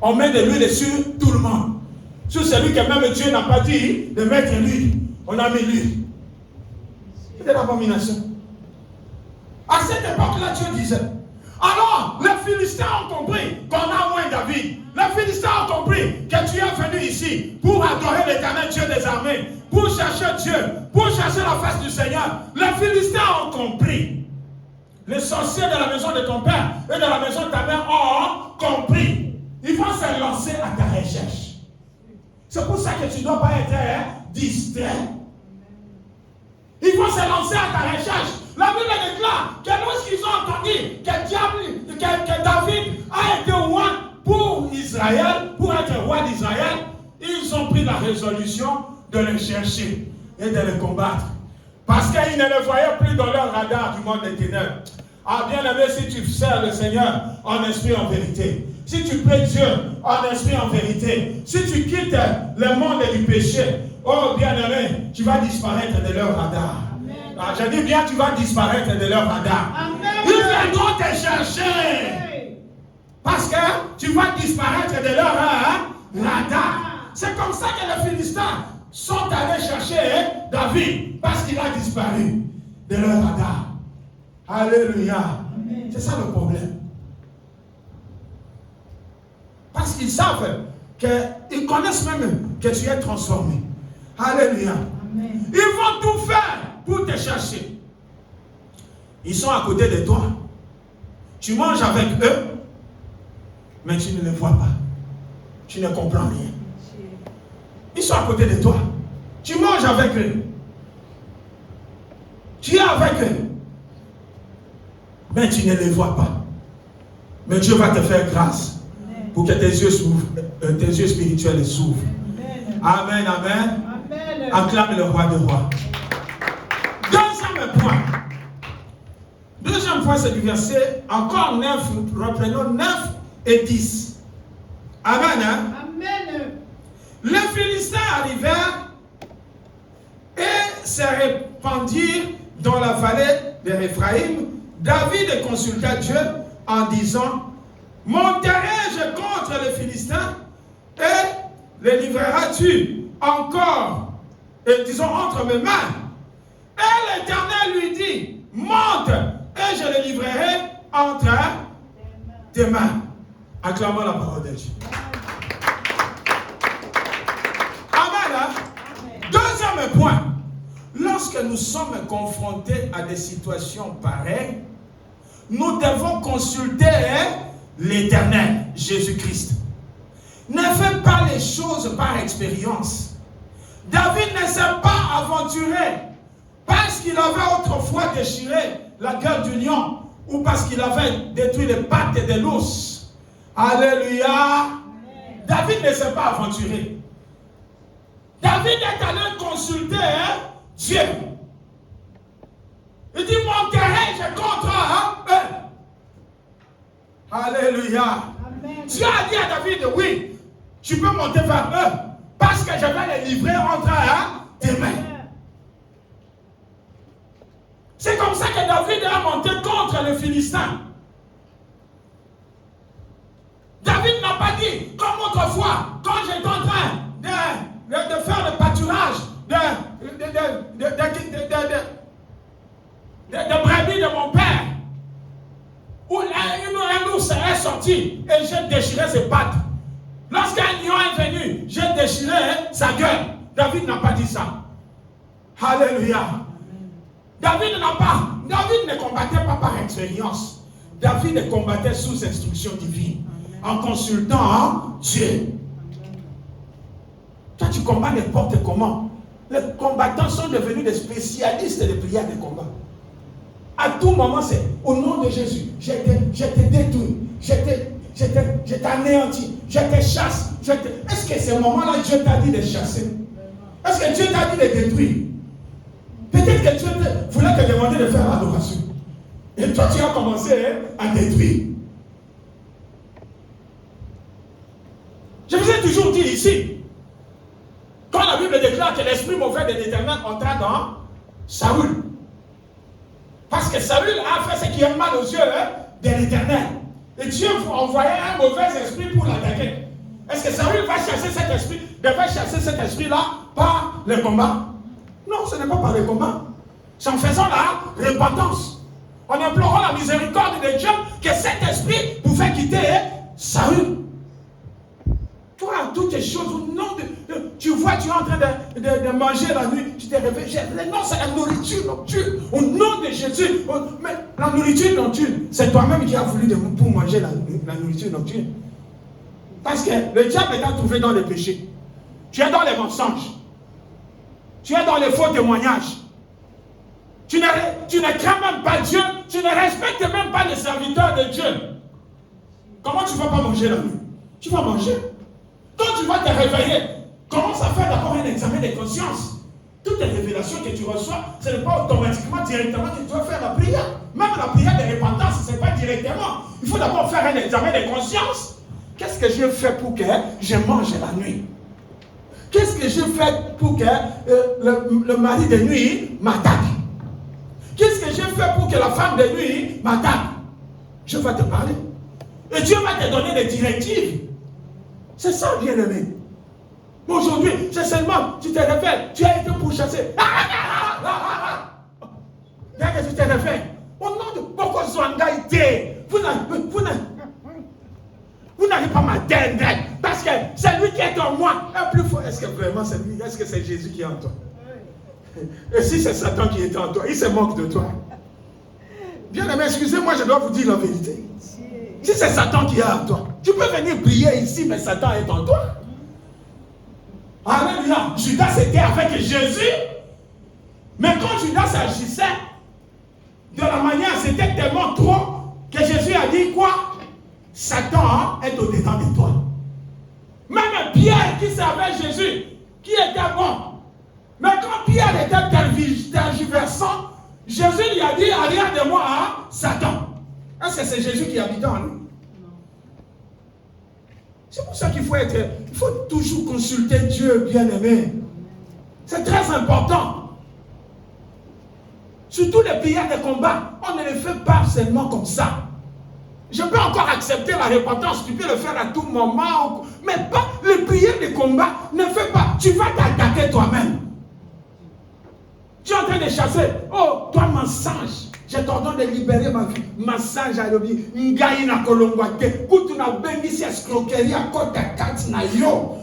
On met de l'huile sur tout le monde. Sur celui que même Dieu n'a pas dit de mettre l'huile. On a mis l'huile. C'est de l'abomination. À cette époque-là, Dieu disait. Alors, les Philistins ont compris qu'on a oint David. Les Philistins ont compris que tu es venu ici pour adorer l'Éternel Dieu des armées, pour chercher Dieu, pour chercher la face du Seigneur. Les Philistins ont compris. Les sorciers de la maison de ton père et de la maison de ta mère ont compris. Ils vont se lancer à ta recherche. C'est pour ça que tu ne dois pas être distrait. Ils vont se lancer à ta recherche. La Bible déclare que lorsqu'ils ont entendu que David a été roi pour Israël, pour être roi d'Israël, ils ont pris la résolution de le chercher et de le combattre. Parce qu'ils ne le voyaient plus dans leur radar du monde des ténèbres. Ah, bien aimé, si tu sers le Seigneur en esprit, en vérité, si tu pries Dieu en esprit, en vérité, si tu quittes le monde du péché, oh bien aimé, tu vas disparaître de leur radar. Ah, je dis bien, tu vas disparaître de leur radar. Amen. Ils viendront te chercher. Parce que tu vas disparaître de leur radar. C'est comme ça que les Philistins sont allés chercher David. Parce qu'il a disparu de leur radar. Alléluia. C'est ça le problème. Parce qu'ils savent qu'ils connaissent même que tu es transformé. Alléluia. Amen. Ils vont tout faire pour te chercher. Ils sont à côté de toi. Tu manges avec eux, mais tu ne les vois pas. Tu ne comprends rien. Ils sont à côté de toi. Tu manges avec eux. Tu es avec eux, mais tu ne les vois pas. Mais Dieu va te faire grâce pour que tes yeux s'ouvrent, tes yeux spirituels s'ouvrent. Amen, amen. Amen. Acclame le roi des rois. Deuxième point, c'est du verset encore 9, reprenons 9 et 10. Amen. Hein? Amen. Les Philistins arrivèrent et se répandirent dans la vallée de Réphraïm. David consulta Dieu en disant: monterai-je contre les Philistins et les livreras-tu encore, disons, entre mes mains? Et l'Éternel lui dit: monte et je les livrerai entre tes mains. Acclamons la parole de Dieu. Amen. Hein? Deuxième point. Lorsque nous sommes confrontés à des situations pareilles, nous devons consulter l'Éternel, Jésus-Christ. Ne fais pas les choses par expérience. David ne s'est pas aventuré parce qu'il avait autrefois déchiré la gueule du lion ou parce qu'il avait détruit les pattes de l'ours. Alléluia. David ne s'est pas aventuré. David est allé consulter Dieu. Il dit, mon querelle, je contre eux. Alléluia. Amen. Dieu a dit à David, oui, tu peux monter vers eux, parce que je vais les livrer entre tes mains. C'est comme ça que David a monté contre les Philistins. David n'a pas dit, comme autrefois, quand j'étais en train de faire le pâturage de brebis de mon père, où un ours est sorti et j'ai déchiré ses pattes. Lorsqu'un lion est venu, j'ai déchiré sa gueule. David n'a pas dit ça. Alléluia. David ne combattait pas par expérience. David combattait sous instruction divine, en consultant Dieu. Quand tu combats n'importe comment, les combattants sont devenus des spécialistes des prières de combat. À tout moment, c'est au nom de Jésus, je te détruis, je t'anéantis, je te chasse. Est-ce que ces moments-là, Dieu t'a dit de chasser? Est-ce que Dieu t'a dit de détruire? Peut-être que Dieu voulait te demander de faire l'adoration. Et toi, tu as commencé à détruire. Je vous ai toujours dit ici, quand la Bible déclare que l'esprit mauvais de l'Éternel entra dans Saül, parce que Saül a fait ce qui est mal aux yeux de l'Éternel. Et Dieu envoyait un mauvais esprit pour l'attaquer. Est-ce que Saül va chasser cet esprit, devait chasser cet esprit-là par le combat? Non, ce n'est pas par le combat. C'est en faisant la repentance. En implorant la miséricorde de Dieu que cet esprit pouvait quitter Saül. Toi, toutes ces choses, au nom de tu vois, tu es en train de manger la nuit, tu t'es réveillé. Non, c'est la nourriture nocturne. Au nom de Jésus. Mais la nourriture nocturne, c'est toi-même qui as voulu pour manger la nourriture nocturne. Parce que le diable t'a trouvé dans les péchés. Tu es dans les mensonges. Tu es dans les faux témoignages. Tu ne crains même pas Dieu. Tu ne respectes même pas les serviteurs de Dieu. Comment tu ne vas pas manger la nuit? Tu vas manger. Quand tu vas te réveiller, commence à faire d'abord un examen de conscience. Toutes les révélations que tu reçois, ce n'est pas automatiquement, directement que tu dois faire la prière. Même la prière de repentance, ce n'est pas directement. Il faut d'abord faire un examen de conscience. Qu'est-ce que je fais pour que je mange la nuit? Qu'est-ce que je fais pour que le mari de nuit m'attaque? Qu'est-ce que je fais pour que la femme de nuit m'attaque? Je vais te parler. Et Dieu va te donner des directives. C'est ça, bien-aimé. Mais aujourd'hui, c'est seulement, tu te réveilles, tu as été pourchassé. Regarde que tu te réveilles. Au nom de Boko Zwangaïté, vous n'allez pas m'atteindre. Parce que c'est lui qui est en moi. Un plus fort. Est-ce que vraiment c'est lui? Est-ce que c'est Jésus qui est en toi? Et si c'est Satan qui est en toi, il se moque de toi. Bien-aimé, excusez-moi, je dois vous dire la vérité. Si c'est Satan qui est en toi, tu peux venir prier ici, mais Satan est en toi. Alléluia. Judas était avec Jésus, mais quand Judas agissait de la manière, c'était tellement trop que Jésus a dit quoi? Satan est au-dedans de toi. Même Pierre qui servait Jésus, qui était bon, mais quand Pierre était tergiversant, Jésus lui a dit, arrière de moi, Satan. Est-ce que c'est Jésus qui habite en nous? C'est pour ça qu'il faut toujours consulter Dieu, bien-aimé. C'est très important. Surtout les prières de combat, on ne les fait pas seulement comme ça. Je peux encore accepter la repentance, tu peux le faire à tout moment, mais pas les prières de combat, ne fais pas, tu vas t'attaquer toi-même. Tu es en train de chasser, oh, toi mensonge, je t'ordonne de libérer ma vie. Mensonge à l'objet, Ngaï na kolongwate, Koutou na bengi si escroquerie à côté de na yo.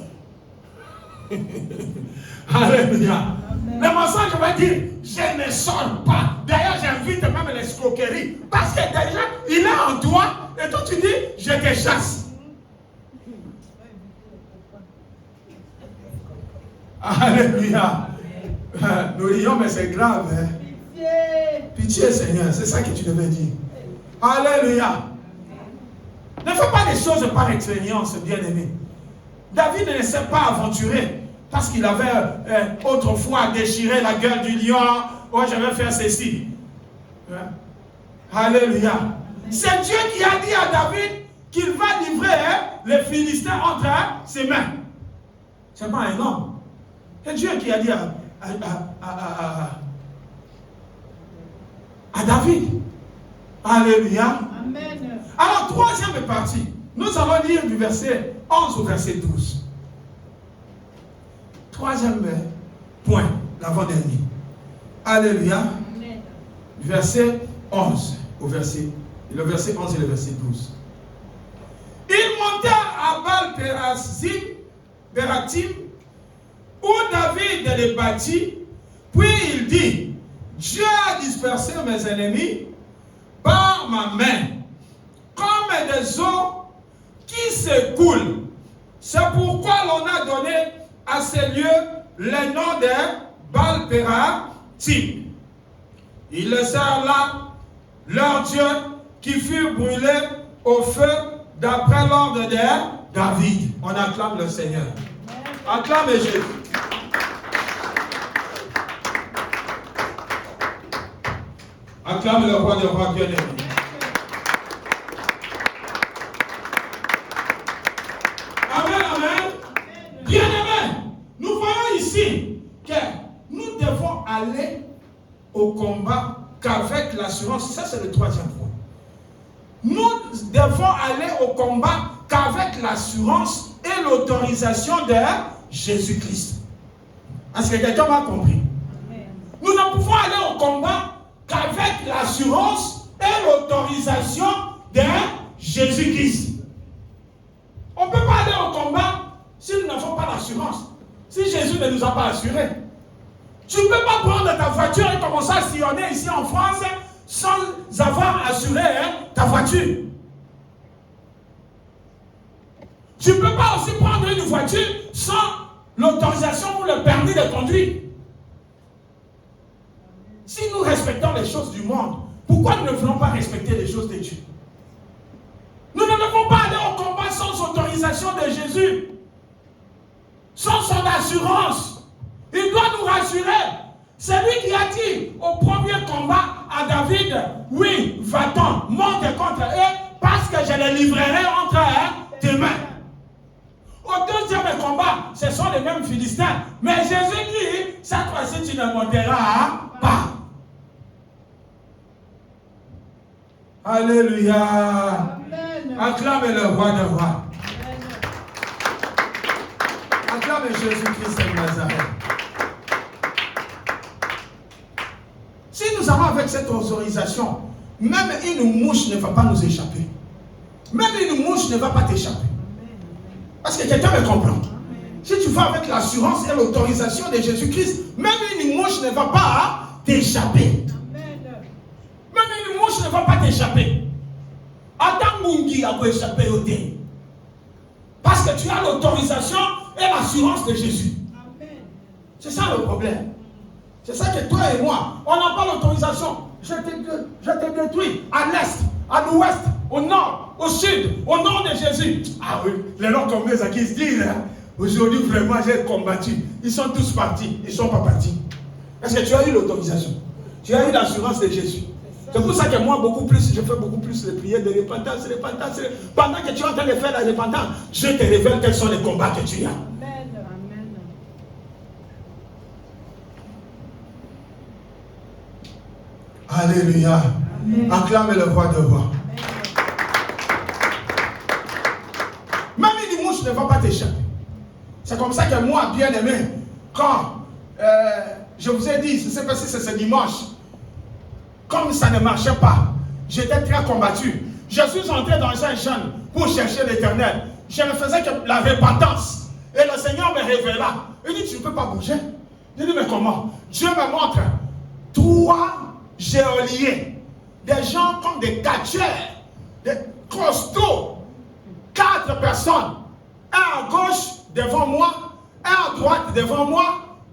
Alléluia. Le mensonge va dire, je ne sors pas. D'ailleurs, j'invite même l'escroquerie. Parce que déjà, il est en toi, et toi tu dis, je te chasse. Alléluia. Nous rions, mais c'est grave. Hein? Pitié, Seigneur, c'est ça que tu devais dire. Alléluia. Ne fais pas des choses par expérience, bien-aimé. David ne s'est pas aventuré parce qu'il avait autrefois déchiré la gueule du lion. Oh, je vais faire ceci. Alléluia. C'est Dieu qui a dit à David qu'il va livrer les Philistins entre ses mains. Ce n'est pas un homme. C'est Dieu qui a dit à David. Alléluia. Amen. Alors, troisième partie. Nous allons lire du verset 11 au verset 12. Troisième point, l'avant-dernier. Alléluia. Amen. Verset 11 au verset, le verset 11 et le verset 12. Il monta à Baal-Pérazim, où David les bâtit, puis il dit, Dieu a dispersé mes ennemis par ma main, comme des eaux qui s'écoulent. C'est pourquoi l'on a donné à ces lieux les noms de Baal-Pérazim. Ils laissèrent là leur Dieu qui fut brûlé au feu d'après l'ordre de David. On acclame le Seigneur. Acclamez Jésus. Acclame le roi des rois bien-aimé. Amen, amen. Bien-aimé, nous voyons ici que nous devons aller au combat qu'avec l'assurance. Ça, c'est le troisième point. Nous devons aller au combat qu'avec l'assurance et l'autorisation de Jésus-Christ. Est-ce que quelqu'un m'a compris? Amen. Nous ne pouvons aller au combat qu'avec l'assurance et l'autorisation de Jésus-Christ. On ne peut pas aller au combat si nous n'avons pas l'assurance. Si Jésus ne nous a pas assurés. Tu ne peux pas prendre ta voiture et commencer à sillonner ici en France sans avoir assuré ta voiture. Tu ne peux pas aussi prendre une voiture sans l'autorisation ou le permis de conduire. Si nous respectons les choses du monde, pourquoi nous ne voulons pas respecter les choses de Dieu? Nous ne devons pas aller au combat sans autorisation de Jésus, sans son assurance. Il doit nous rassurer. C'est lui qui a dit au premier combat à David, oui, va-t'en, monte contre eux, parce que je les livrerai entre tes mains. Au deuxième combat, ce sont les mêmes Philistins. Mais Jésus dit, cette fois-ci, tu ne monteras pas. Alléluia. Amen. Acclame le roi des rois. Acclame Jésus-Christ de Nazareth. Si nous avons avec cette autorisation, même une mouche ne va pas nous échapper. Même une mouche ne va pas t'échapper. Parce que quelqu'un me comprend. Si tu vas avec l'assurance et l'autorisation de Jésus-Christ, même une mouche ne va pas t'échapper. Même une mouche ne va pas t'échapper. Adam Mungi a échappé au thé. Parce que tu as l'autorisation et l'assurance de Jésus. C'est ça le problème. C'est ça que toi et moi, on n'a pas l'autorisation. Je te détruis à l'est, à l'ouest, au nord, au sud, au nom de Jésus. Ah oui, les gens comme ça qui se disent, aujourd'hui vraiment j'ai combattu. Ils sont tous partis, ils ne sont pas partis. Parce que tu as eu l'autorisation. Tu as eu l'assurance de Jésus. C'est pour ça que moi, je fais beaucoup plus les prières de repentance. Pendant que tu es en train de faire la repentance, je te révèle quels sont les combats que tu as. Alléluia. Acclame le roi de roi. Même une mouche ne va pas t'échapper. C'est comme ça que moi, bien aimé, quand je vous ai dit, je ne sais pas si c'est ce dimanche, comme ça ne marchait pas, j'étais très combattu. Je suis entré dans un jeûne pour chercher l'Éternel. Je ne faisais que la repentance. Et le Seigneur me révéla. Il dit, tu ne peux pas bouger. Je dis, mais comment? Dieu me montre 3 géoliens, des gens comme des catcheurs, des costauds, 4 personnes, un à gauche devant moi, un à droite devant moi,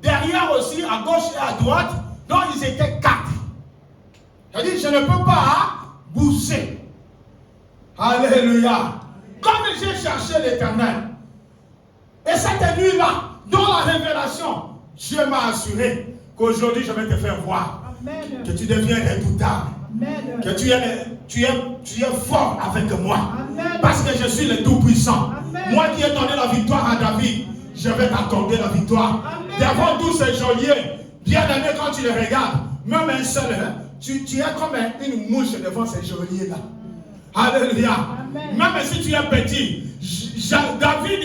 derrière aussi à gauche et à droite, donc ils étaient 4. Je dis, je ne peux pas bouger. Alléluia. Comme j'ai cherché l'Éternel, et cette nuit-là, Dans la révélation, Dieu m'a assuré qu'aujourd'hui je vais te faire voir. Amen. Que tu deviens redoutable. Amen. Que tu es fort avec moi. Amen. Parce que je suis le Tout-Puissant. Moi qui ai donné la victoire à David, je vais t'accorder la victoire. Amen. Devant tous ces geôliers, bien aimé, quand tu les regardes, même un seul, hein, tu es comme une mouche devant ces geôliers-là. Alléluia. Amen. Même si tu es petit, David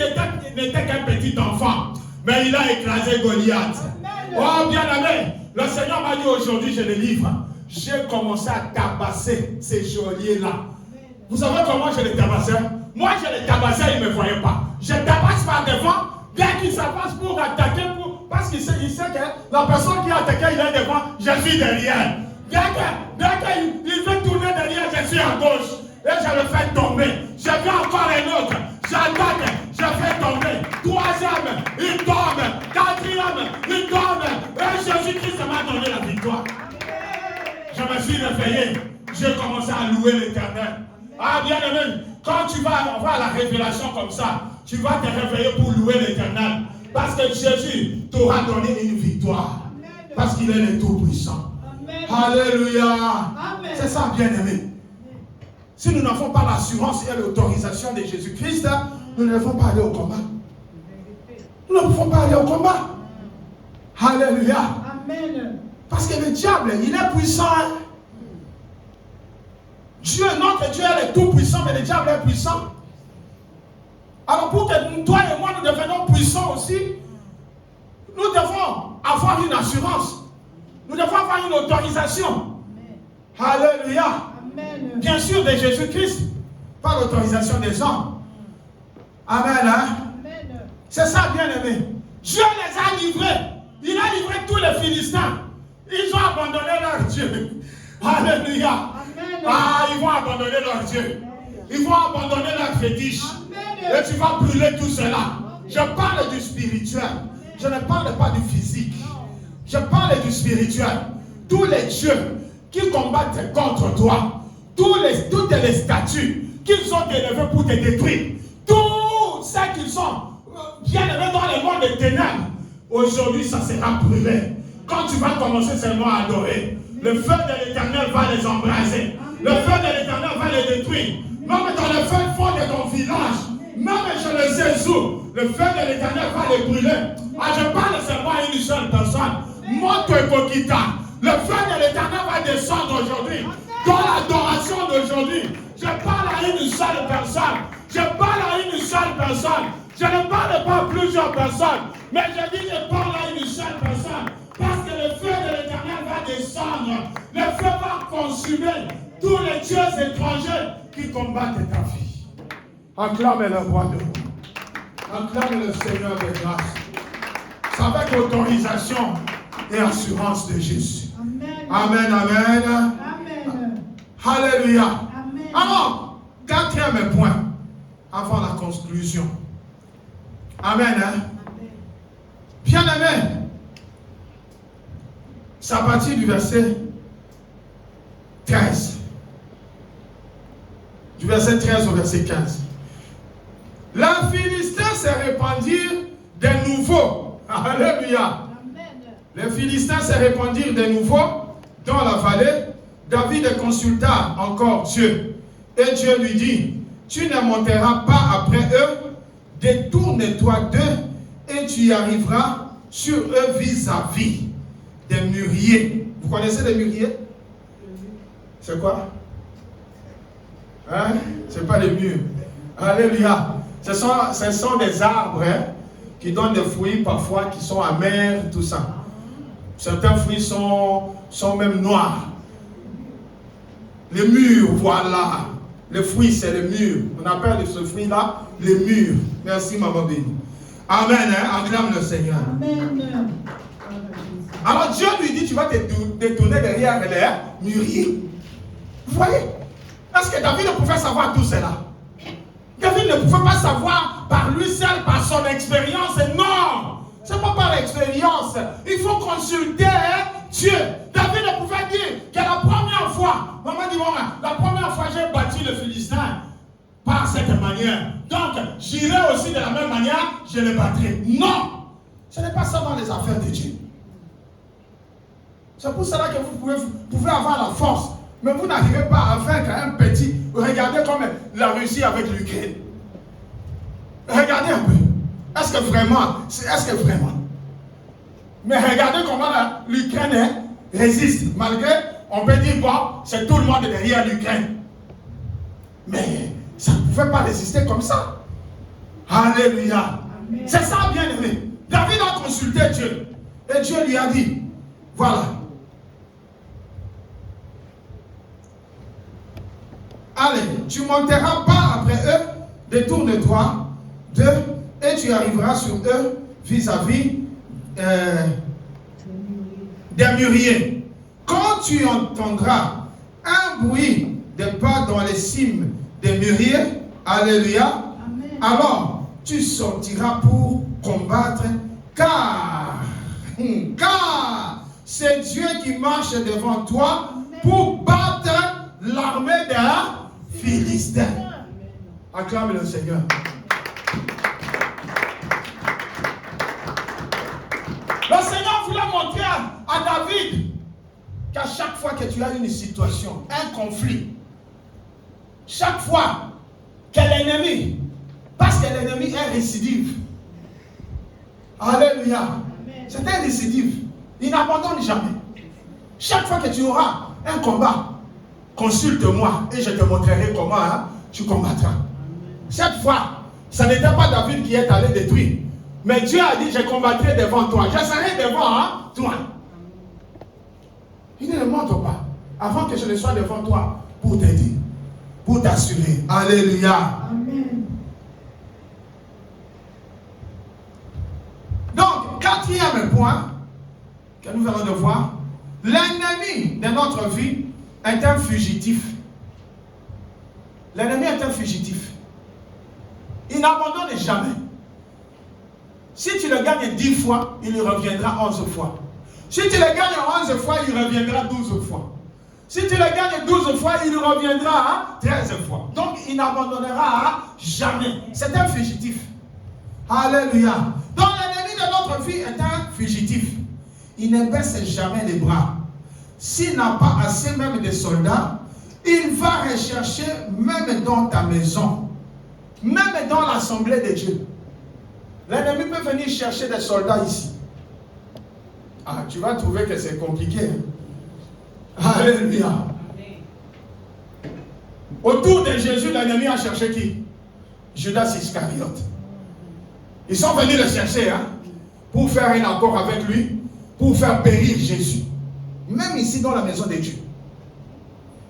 n'était qu'un petit enfant, mais il a écrasé Goliath. Amen. Oh bien aimé, le Seigneur m'a dit aujourd'hui, je le livre. J'ai commencé à tabasser ces geôliers-là. Vous savez comment je les tabassais? Moi, je les tabassais, ils ne me voyaient pas. Je tabasse par devant, bien qu'il s'avance pour attaquer, parce qu'il sait que la personne qui a attaqué, il est devant, je suis derrière. Bien qu'il veut tourner derrière, je suis à gauche. Et je le fais tomber. Je vais encore un autre. J'attaque, je fais tomber. Troisième, il tombe. Quatrième, il tombe. Et Jésus-Christ m'a donné la victoire. Je me suis réveillé. J'ai commencé à louer l'Éternel. Ah bien aimé, quand tu vas avoir la révélation comme ça, tu vas te réveiller pour louer l'Éternel. Parce que Jésus t'aura donné une victoire. Parce qu'il est le Tout-Puissant. Alléluia. C'est ça bien aimé. Si nous n'avons pas l'assurance et l'autorisation de Jésus-Christ, nous ne devons pas aller au combat. Nous ne pouvons pas aller au combat. Alléluia. Amen. Parce que le diable, il est puissant. Hein? Dieu, notre Dieu est tout puissant, mais le diable est puissant. Alors pour que toi et moi, nous devenions puissants aussi, nous devons avoir une assurance. Nous devons avoir une autorisation. Alléluia. Amen. Bien sûr de Jésus-Christ, pas l'autorisation des hommes. Amen. Hein? Amen. C'est ça, bien aimé. Dieu les a livrés. Il a livré tous les Philistins. Ils ont abandonné leur Dieu. Alléluia. Amen. Ah, ils vont abandonner leur Dieu. Ils vont abandonner leur fétiche. Amen. Et tu vas brûler tout cela. Je parle du spirituel. Je ne parle pas du physique. Je parle du spirituel. Tous les dieux qui combattent contre toi, toutes les statues qu'ils ont élevées pour te détruire, tous ceux qui sont bien élevés dans le monde des ténèbres, aujourd'hui ça sera brûlé. Quand tu vas commencer seulement à adorer, le feu de l'Éternel va les embraser. Le feu de l'Éternel va les détruire. Même dans le feu fond de ton village, même je les sésous, le feu de l'Éternel va les brûler. Ah, je parle seulement à une seule personne. Moto Kokita. Le feu de l'Éternel va descendre aujourd'hui. Dans l'adoration d'aujourd'hui, je parle à une seule personne. Je parle à une seule personne. Je ne parle pas à plusieurs personnes. Mais je dis je parle à une seule personne. Parce que le feu de l'Éternel va descendre. Le feu va consumer tous les dieux étrangers qui combattent ta vie. Acclame le roi de roi. Acclame le Seigneur de grâce. C'est avec autorisation et assurance de Jésus. Amen, amen. Amen. Alléluia. Amen. Alors, quatrième point, avant la conclusion. Amen. Hein? Amen. Bien aimé. C'est à partir du verset 13. Du verset 13 au verset 15. Les Philistins se répandirent de nouveau. Alléluia. Les Philistins se répandirent de nouveau dans la vallée. David consulta encore Dieu. Et Dieu lui dit, tu ne monteras pas après eux, détourne-toi d'eux et tu y arriveras sur eux vis-à-vis des mûriers. Vous connaissez les mûriers? C'est quoi? Hein? C'est pas les mûres. Alléluia. Ce sont des arbres qui donnent des fruits parfois qui sont amers, tout ça. Certains fruits sont même noirs. Les mûres, voilà. Les fruits, c'est les mûres. On appelle ce fruit-là les mûres. Merci, maman bénie. Amen. Hein? Acclame le Seigneur. Amen. Alors Dieu lui dit, tu vas te détourner derrière les mûriers. Vous voyez? Est-ce que David ne pouvait savoir tout cela? David ne pouvait pas savoir par lui seul, par son expérience. Non! C'est pas par l'expérience. Il faut consulter Dieu. David ne pouvait dire que la première fois, maman dit, bon, la première fois j'ai battu le Philistin par cette manière. Donc, j'irai aussi de la même manière, je le battrai. Non! Ce n'est pas ça dans les affaires de Dieu. C'est pour cela que vous pouvez avoir la force, mais vous n'arrivez pas à vaincre un petit. Regardez comme la Russie avec l'Ukraine. Regardez un peu. Est-ce que vraiment? Mais regardez comment l'Ukraine résiste. Malgré, on peut dire, bon, c'est tout le monde derrière l'Ukraine. Mais ça ne pouvait pas résister comme ça. Alléluia. C'est ça, bien aimé. David a consulté Dieu. Et Dieu lui a dit, voilà. Allez, tu monteras pas après eux, détourne-toi d'eux, et tu arriveras sur eux vis-à-vis des mûriers. Quand tu entendras un bruit de pas dans les cimes des mûriers, alléluia, alors tu sortiras pour combattre, car c'est Dieu qui marche devant toi pour battre l'armée des Philistins. Acclame le Seigneur. Le Seigneur voulait montrer à David qu'à chaque fois que tu as une situation, un conflit, chaque fois que l'ennemi, parce que l'ennemi est récidive, alléluia, c'est un récidive, il n'abandonne jamais. Chaque fois que tu auras un combat, consulte-moi et je te montrerai comment tu combattras. Cette fois, ce n'était pas David qui est allé détruire, mais Dieu a dit, je combattrai devant toi, je serai devant toi. Il ne le montre pas avant que je ne sois devant toi pour t'aider, pour t'assurer. Alléluia. Amen. Donc, quatrième point que nous allons voir, l'ennemi de notre vie est un fugitif. L'ennemi est un fugitif. Il n'abandonne jamais. Si tu le gagnes 10 fois, il reviendra 11 fois. Si tu le gagnes 11 fois, il reviendra 12 fois. Si tu le gagnes 12 fois, il reviendra 13 fois. Donc, il n'abandonnera jamais. C'est un fugitif. Alléluia. Donc, l'ennemi de notre vie est un fugitif. Il ne baisse jamais les bras. S'il n'a pas assez même de soldats, il va rechercher même dans ta maison, même dans l'assemblée de Dieu. L'ennemi peut venir chercher des soldats ici. Ah, tu vas trouver que c'est compliqué. Alléluia. Autour de Jésus, l'ennemi a cherché qui? Judas Iscariote. Ils sont venus le chercher pour faire un accord avec lui, pour faire périr Jésus. Même ici dans la maison de Dieu.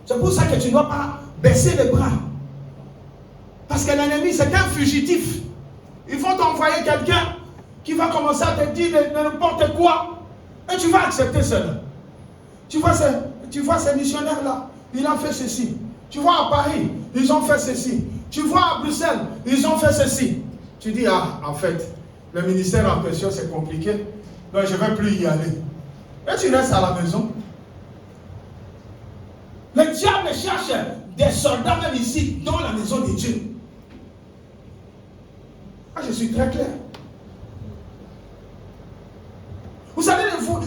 C'est pour ça que tu ne dois pas baisser les bras. Parce que l'ennemi, c'est un fugitif. Ils vont t'envoyer quelqu'un qui va commencer à te dire n'importe quoi. Et tu vas accepter cela. Tu vois ces missionnaires-là, il a fait ceci. Tu vois à Paris, ils ont fait ceci. Tu vois à Bruxelles, ils ont fait ceci. Tu dis, en fait, le ministère en question, c'est compliqué. Donc, je ne vais plus y aller. Et tu restes à la maison. Le diable cherche des soldats même ici, dans la maison de Dieu. Je suis très clair. Vous savez,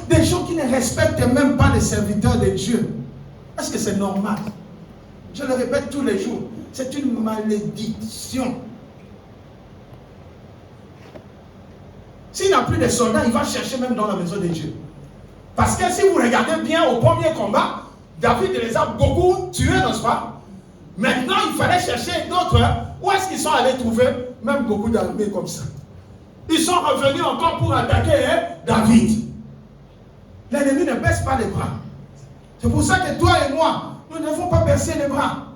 des gens qui ne respectent même pas les serviteurs de Dieu. Est-ce que c'est normal? Je le répète tous les jours. C'est une malédiction. S'il n'a plus de soldats, il va chercher même dans la maison de Dieu. Parce que si vous regardez bien au premier combat, David les a beaucoup tués, n'est-ce pas? Maintenant, il fallait chercher d'autres. Où est-ce qu'ils sont allés trouver même beaucoup d'armées comme ça? Ils sont revenus encore pour attaquer David. L'ennemi ne baisse pas les bras. C'est pour ça que toi et moi, nous ne devons pas baisser les bras.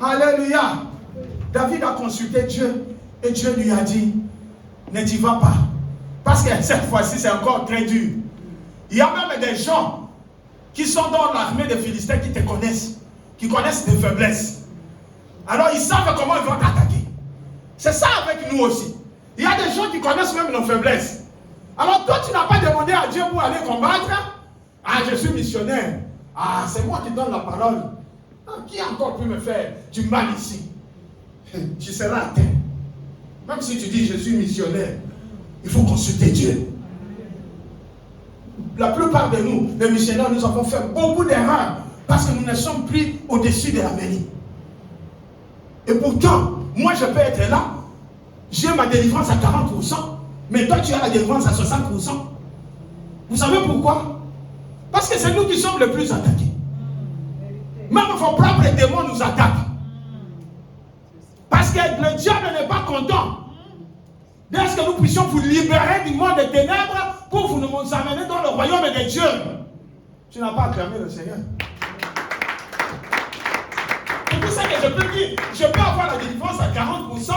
Alléluia. David a consulté Dieu et Dieu lui a dit, ne t'y vas pas. Parce que cette fois-ci, c'est encore très dur. Il y a même des gens qui sont dans l'armée des Philistins qui te connaissent, qui connaissent tes faiblesses. Alors ils savent comment ils vont t'attaquer. C'est ça avec nous aussi. Il y a des gens qui connaissent même nos faiblesses. Alors toi, tu n'as pas demandé à Dieu pour aller combattre. Ah, je suis missionnaire. Ah, c'est moi qui donne la parole. Ah, qui encore peut me faire du mal ici? Tu seras atteint. Même si tu dis je suis missionnaire. Il faut consulter Dieu. La plupart de nous, les missionnaires, nous avons fait beaucoup d'erreurs parce que nous ne sommes plus au-dessus de la mêlée. Et pourtant, moi je peux être là, j'ai ma délivrance à 40%, mais toi tu as la délivrance à 60%. Vous savez pourquoi? Parce que c'est nous qui sommes les plus attaqués. Même vos propres démons nous attaquent. Parce que le diable n'est pas content d'est-ce que nous puissions vous libérer du monde des ténèbres pour vous nous amener dans le royaume de Dieu. Tu n'as pas acclamé le Seigneur. C'est pour ça que je peux dire, je peux avoir la délivrance à 40%.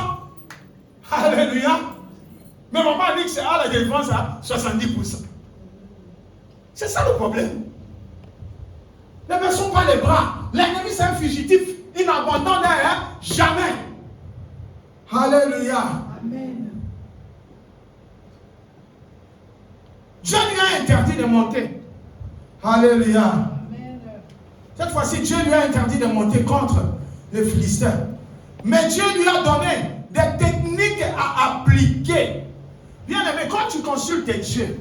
Alléluia. Mais maman dit que c'est à la délivrance à 70%. C'est ça le problème. Ne baissons pas les bras. L'ennemi c'est un fugitif. Il n'abandonne jamais. Alléluia. Amen. Dieu lui a interdit de monter. Alléluia. Amen. Cette fois-ci, Dieu lui a interdit de monter contre les Philistins. Mais Dieu lui a donné des techniques à appliquer. Bien aimé, quand tu consultes Dieu,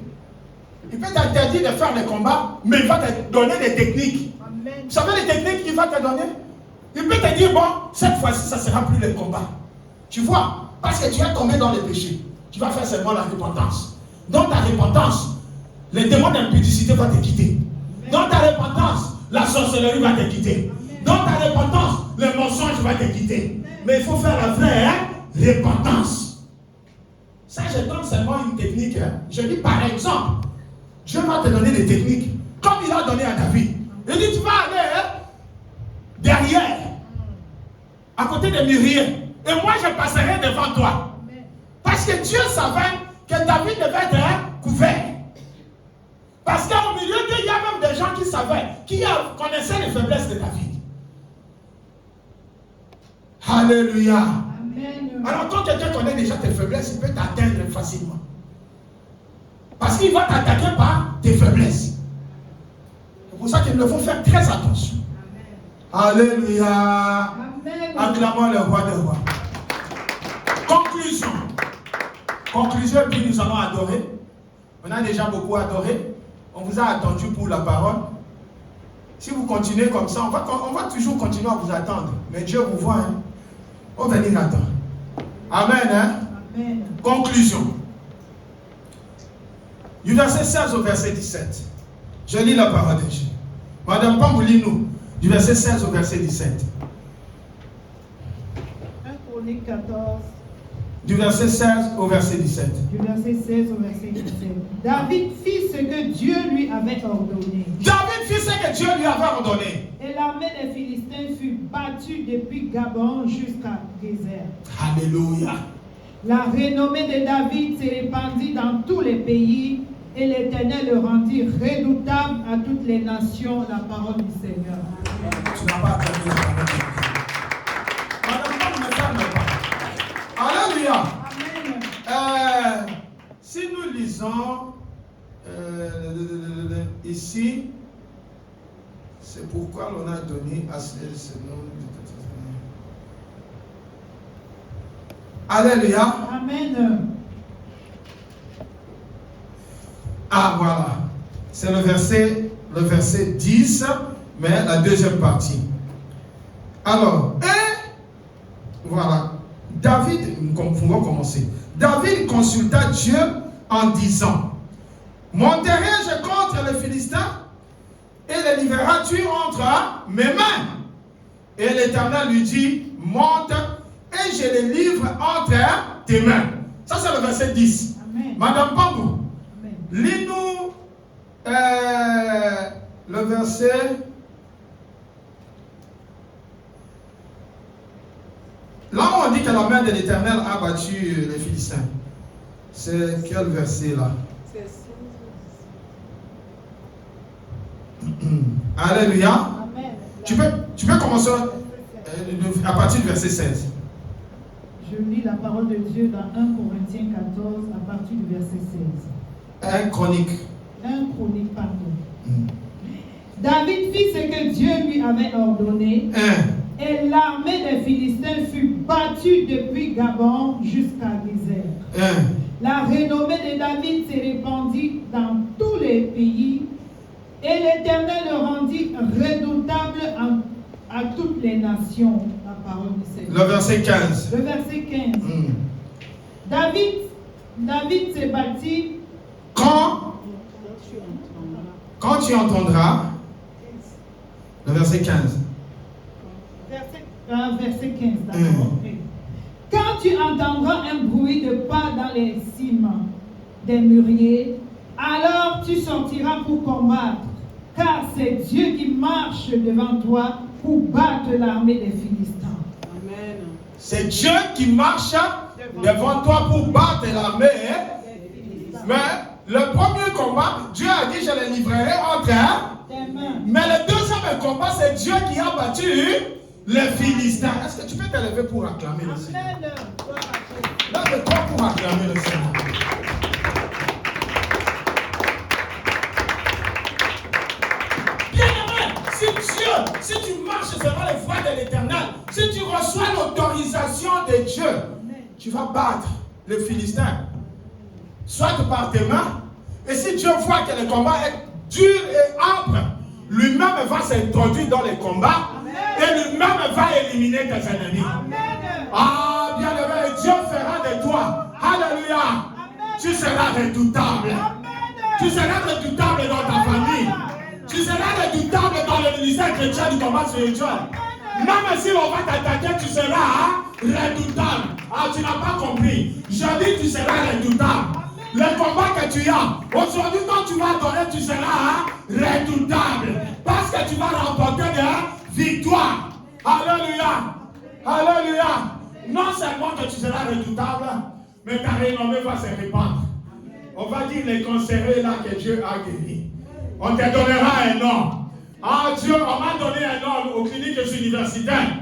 il peut t'interdire de faire les combats, mais il va te donner des techniques. Amen. Vous savez les techniques qu'il va te donner? Il peut te dire, bon, cette fois-ci, ça ne sera plus les combats. Tu vois, parce que tu es tombé dans les péchés. Tu vas faire seulement la repentance. Dans ta repentance, les démons d'impudicité vont te quitter. Dans ta repentance, la sorcellerie va te quitter. Dans ta repentance, le mensonge va te quitter. Mais il faut faire la vraie repentance. Ça, je donne seulement une technique. Je dis par exemple, Dieu va te donner des techniques. Comme il a donné à David. Il dit, tu vas aller derrière, à côté des mûriers. Et moi, je passerai devant toi. Parce que Dieu savait que David devait être couvert. Parce qu'au milieu d'eux, il y a même des gens qui savaient, qui connaissaient les faiblesses de David. Alléluia. Amen. Alors quand quelqu'un connaît déjà tes faiblesses, il peut t'atteindre facilement. Parce qu'il va t'attaquer par tes faiblesses. C'est pour ça qu'il nous faut faire très attention. Amen. Alléluia. Amen. Acclamons le roi des rois. Conclusion. Conclusion, puis nous allons adorer. On a déjà beaucoup adoré. On vous a attendu pour la parole. Si vous continuez comme ça, on va toujours continuer à vous attendre. Mais Dieu vous voit. Hein? On va venir attendre. Amen. Hein? Amen. Conclusion. Du verset 16 au verset 17. Je lis la parole de Dieu. Madame Pambou, lis-nous. Du verset 16 au verset 17. 1 Chronique 14. Du verset 16 au verset 17. Du verset 16 au verset 17. David fit ce que Dieu lui avait ordonné. David fit ce que Dieu lui avait ordonné. Et l'armée des Philistins fut battue depuis Gabon jusqu'à Gézer. Alléluia. La renommée de David se répandit dans tous les pays et l'Éternel le rendit redoutable à toutes les nations, la parole du Seigneur. Tu n'as pas acclamé la parole de Dieu. Madame, ne ferme pas. Alléluia. Amen. Si nous lisons ici, c'est pourquoi l'on a donné à ce nom. Alléluia. Amen. Ah voilà. C'est le verset 10, mais la deuxième partie. Alors, voilà. David, on va commencer. David consulta Dieu en disant, monterai-je contre les Philistins et les liveras-tu entre mes mains? Et l'Éternel lui dit, monte et je les livre entre tes mains. Ça c'est le verset 10. Amen. Madame Pambou, Amen. lis-nous le verset. Là où on dit que la main de l'Éternel a battu les Philistins. C'est quel verset là? Alléluia. Amen. Tu peux commencer à partir du verset 16. Je lis la parole de Dieu dans 1 Corinthiens 14 à partir du verset 16. 1 Chronique. 1 Chronique, pardon. David fit ce que Dieu lui avait ordonné. Et l'armée des Philistins fut battue depuis Gabon jusqu'à Gézer. La renommée de David s'est répandue dans tous les pays et l'Éternel le rendit redoutable à toutes les nations. La parole du Seigneur. Le verset 15. Le verset 15. David s'est bâti. Quand tu entendras, le verset 15. Verset 15, d'accord. Quand tu entendras un bruit de pas dans les cimes des mûriers, alors tu sortiras pour combattre, car c'est Dieu qui marche devant toi pour battre l'armée des Philistins. Amen. C'est Dieu qui marche devant toi pour battre l'armée. Mais le premier combat, Dieu a dit je le livrerai entre tes mains. Mais le deuxième combat, c'est Dieu qui a battu les Philistins. Est-ce que tu peux te lever pour acclamer le Seigneur? Lève-toi pour acclamer le Seigneur. Bien-aimé, si tu marches selon les voies de l'Éternel, si tu reçois l'autorisation de Dieu, tu vas battre les Philistins. Soit par tes mains, et si Dieu voit que le combat est dur et âpre, lui-même va s'introduire dans les combats. Et lui-même va éliminer tes ennemis. Amen. Ah, bien aimé, Dieu fera de toi. Alléluia. Amen. Tu seras redoutable. Amen. Tu seras redoutable dans ta famille. Amen. Tu seras redoutable dans le ministère chrétien du combat spirituel. Même si on va t'attaquer, tu seras redoutable. Ah, tu n'as pas compris. Je dis tu seras redoutable. Le combat que tu as, aujourd'hui quand tu vas donner, tu seras redoutable. Parce que tu vas remporter des victoires. Alléluia. Alléluia. Non seulement que tu seras redoutable, mais ta renommée va se répandre. On va dire les cancéreux là que Dieu a guéri. On te donnera un nom. Ah Dieu, on m'a donné un nom aux cliniques universitaires.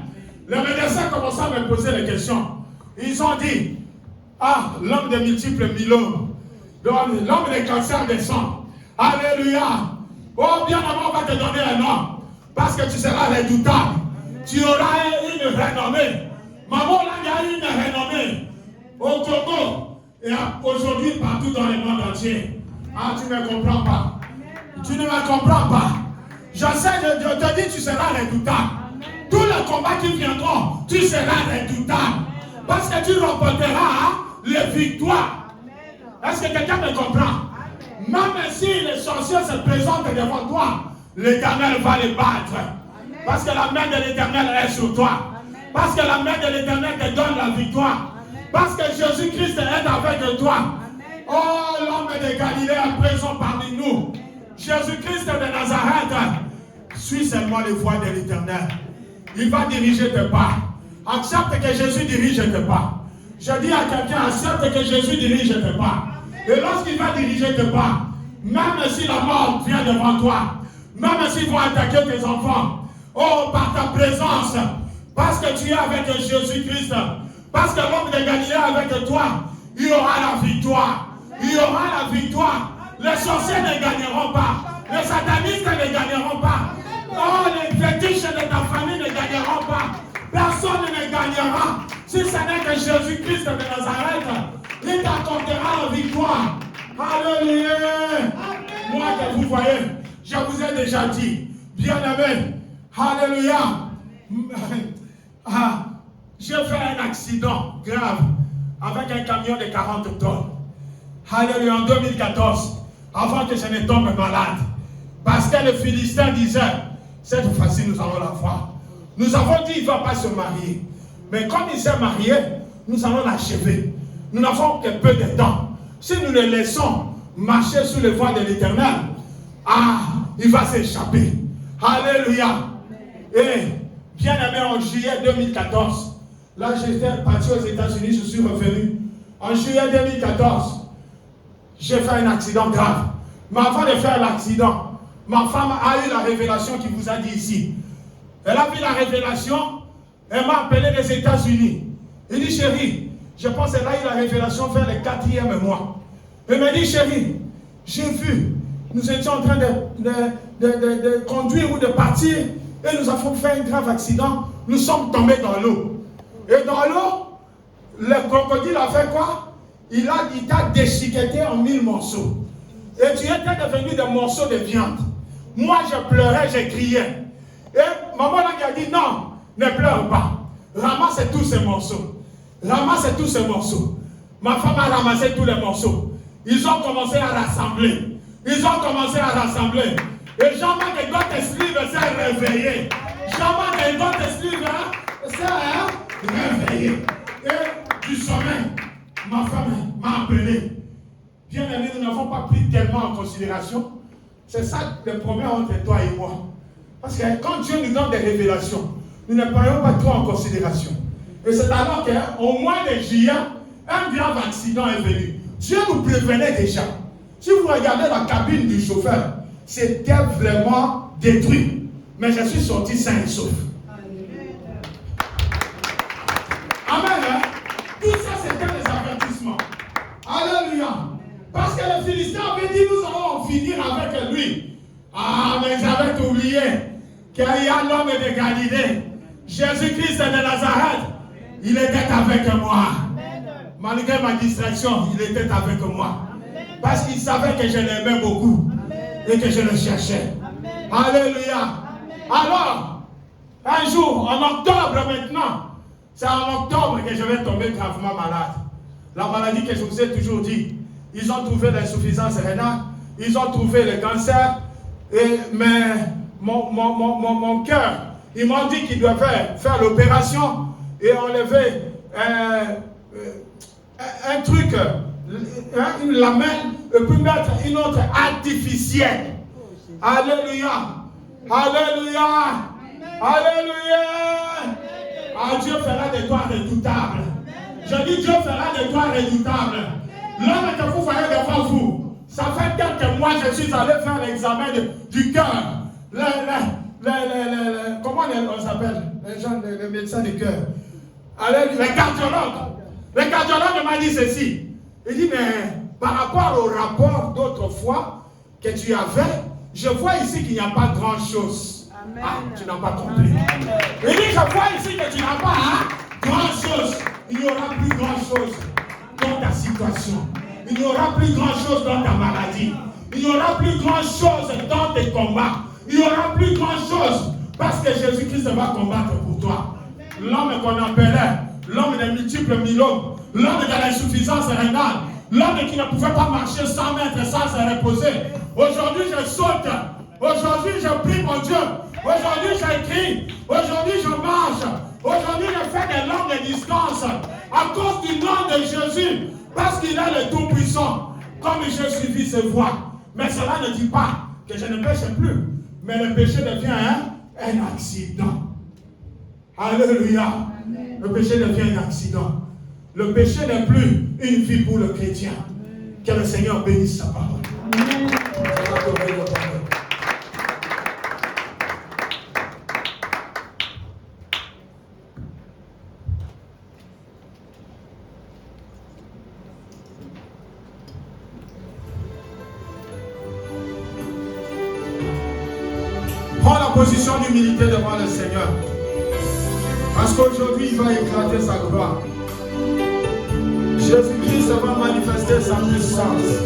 Les médecins commencent à me poser des questions. Ils ont dit, ah, l'homme de multiples myélomes, l'homme des cancers des sangs. Alléluia. Oh, bien avant, on va te donner un nom. Parce que tu seras redoutable. Tu auras une renommée. Maman, là, il y a une renommée. Au Congo, et aujourd'hui, partout dans le monde entier. Ah, tu ne me comprends pas. Tu ne me comprends pas. Je sais, je te dis, tu seras redoutable. Tous les combats qui viendront, tu seras redoutable. Parce que tu remporteras les victoires. Est-ce que quelqu'un me comprend? Même si les sorciers se présentent devant toi, l'Éternel va les battre. Parce que la main de l'Éternel est sur toi. Parce que la main de l'Éternel te donne la victoire. Parce que Jésus-Christ est avec toi. Oh, l'homme de Galilée est présent parmi nous. Jésus-Christ de Nazareth. Suis seulement les voies de l'Éternel. Il va diriger tes pas. Accepte que Jésus dirige tes pas. Je dis à quelqu'un, accepte que Jésus dirige tes pas. Et lorsqu'il va diriger tes pas, même si la mort vient devant toi, même s'ils vont attaquer tes enfants, oh, par ta présence, parce que tu es avec Jésus-Christ, parce que l'homme de Galilée est avec toi, il y aura la victoire. Il y aura la victoire. Les sorciers ne gagneront pas. Les satanistes ne gagneront pas. Oh, les fétiches de ta famille ne gagneront pas. Personne ne gagnera. Si ce n'est que Jésus-Christ de Nazareth, il t'accordera la victoire. Alléluia. Moi que vous voyez, je vous ai déjà dit, bien-aimé, alléluia. Ah, j'ai fait un accident grave avec un camion de 40 tonnes. Alléluia, en 2014, avant que je ne tombe malade. Parce que le Philistin disait, cette fois-ci nous allons la voir. Nous avons dit qu'il ne va pas se marier. Mais comme il s'est marié, nous allons l'achever. Nous n'avons que peu de temps. Si nous le laissons marcher sur les voies de l'Éternel, ah, il va s'échapper. Alléluia. Et bien aimé, en juillet 2014, là j'étais parti aux États-Unis, je suis revenu. En juillet 2014, j'ai fait un accident grave. Mais avant de faire l'accident, ma femme a eu la révélation qu'il vous a dit ici. Elle a vu la révélation, elle m'a appelé des États-Unis. Il dit, chérie, je pense qu'elle a eu la révélation vers le 4e mois. Elle m'a dit, chérie, j'ai vu, nous étions en train de conduire ou de partir, et nous avons fait un grave accident, nous sommes tombés dans l'eau. Et dans l'eau, le crocodile a fait quoi? il t'a déchiqueté en 1000 morceaux. Et tu étais devenu des morceaux de viande. Moi, je pleurais, je criais. Et maman là qui a dit non, ne pleure pas. Ramasse tous ces morceaux. Ramasse tous ces morceaux. Ma femme a ramassé tous les morceaux. Ils ont commencé à rassembler. Ils ont commencé à rassembler. Et Jean-Marc et Gotteslieb s'est réveillé. Jean-Marc et Gotteslieb s'est réveillé. Et du sommeil, ma femme m'a appelé. Bien aimé, nous n'avons pas pris tellement en considération. C'est ça le problème entre toi et moi. Parce que quand Dieu nous donne des révélations, nous ne prenons pas trop en considération. Et c'est alors qu'au mois de juillet, un grave accident est venu. Dieu nous prévenait déjà. Si vous regardez la cabine du chauffeur, c'était vraiment détruit. Mais je suis sorti sain et sauf. Amen. Hein? Tout ça, c'était des avertissements. Alléluia. Parce que les Philistins avaient dit, nous allons en finir avec lui. Ah, mais j'avais oublié qu'il y a l'homme de Galilée, Jésus-Christ de Nazareth. Il était avec moi. Malgré ma distraction, il était avec moi. Parce qu'il savait que je l'aimais beaucoup et que je le cherchais. Alléluia. Alors, un jour, en octobre maintenant, c'est en octobre que je vais tomber gravement malade. La maladie que je vous ai toujours dit. Ils ont trouvé l'insuffisance rénale, ils ont trouvé le cancer, mais mon cœur, ils m'ont dit qu'ils devaient faire l'opération et enlever un truc, une lamelle, et puis mettre une autre artificielle. Alléluia. Alléluia. Alléluia. Ah, Dieu fera de toi redoutable. Je dis Dieu fera de toi redoutable. L'homme que vous voyez devant vous, ça fait quelques mois que je suis allé faire l'examen du cœur. Comment on s'appelle? Les médecins du cœur. Les cardiologues. Le cardiologue m'a dit ceci. Il dit, mais par rapport au rapport d'autrefois que tu avais, je vois ici qu'il n'y a pas grand-chose. Ah, tu n'as pas compris. Il dit, je vois ici que tu n'as pas grand-chose. Il n'y aura plus grand-chose dans ta situation. Il n'y aura plus grand-chose dans ta maladie. Il n'y aura plus grand-chose dans tes combats. Il n'y aura plus grand-chose parce que Jésus-Christ va combattre pour toi. L'homme qu'on appelait l'homme des multiples myélome, l'homme de l'insuffisance rénale, l'homme qui ne pouvait pas marcher 100 mètres sans se reposer. Aujourd'hui, je saute. Aujourd'hui, je prie mon Dieu. Aujourd'hui, j'écris. Aujourd'hui, je marche. Aujourd'hui, je fais des longues distances à cause du nom de Jésus. Parce qu'il est le Tout-Puissant. Comme j'ai suivi ses voies. Mais cela ne dit pas que je ne pêche plus. Mais le péché devient un accident. Alléluia. Le péché devient un accident. Le péché n'est plus une vie pour le chrétien. Que le Seigneur bénisse sa parole. Amen. Prends la position d'humilité devant le Seigneur. Parce qu'aujourd'hui, il va éclater sa gloire. Jésus-Christ va manifester sa puissance.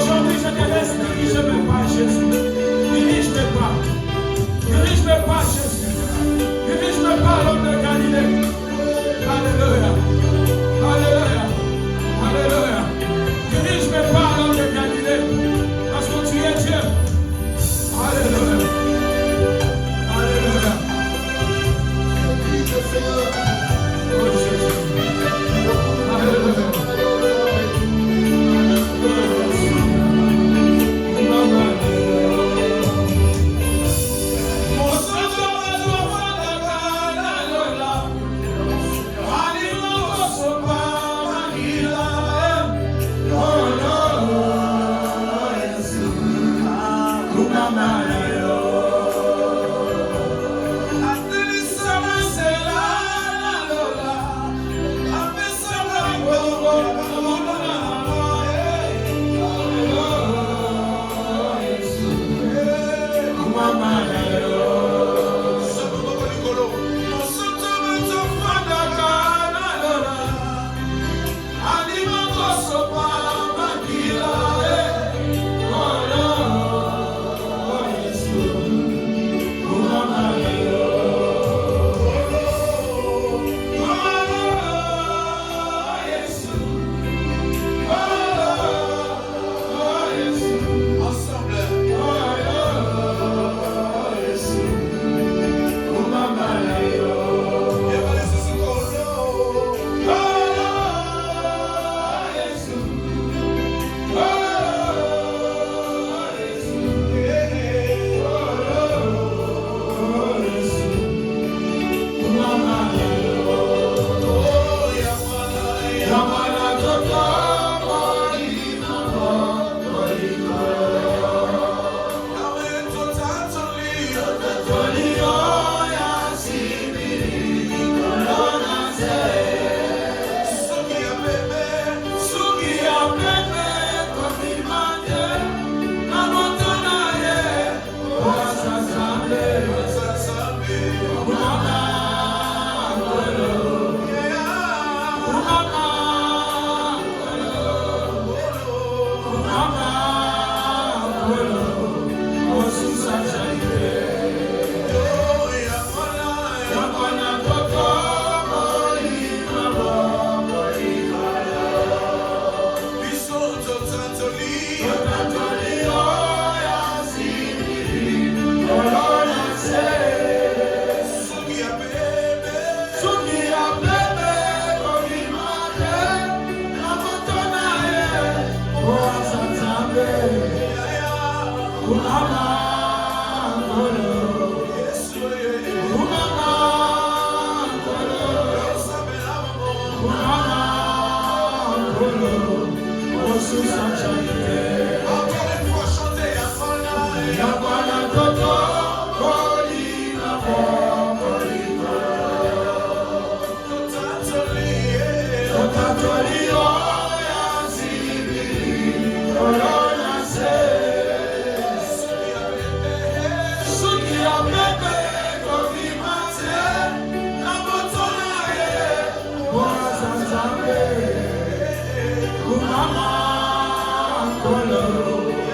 Aujourd'hui, je te laisse, dirige-moi pas, Jésus. Dirige-moi pas. Dirige-moi pas, Jésus. Dirige-moi pas, l'homme de Galilée. Alléluia. Alléluia. Alléluia. Dirige-moi pas, l'homme de Galilée. Parce que tu es Dieu. Alléluia. Alléluia. Oh Jésus. Alléluia. Alléluia. sopona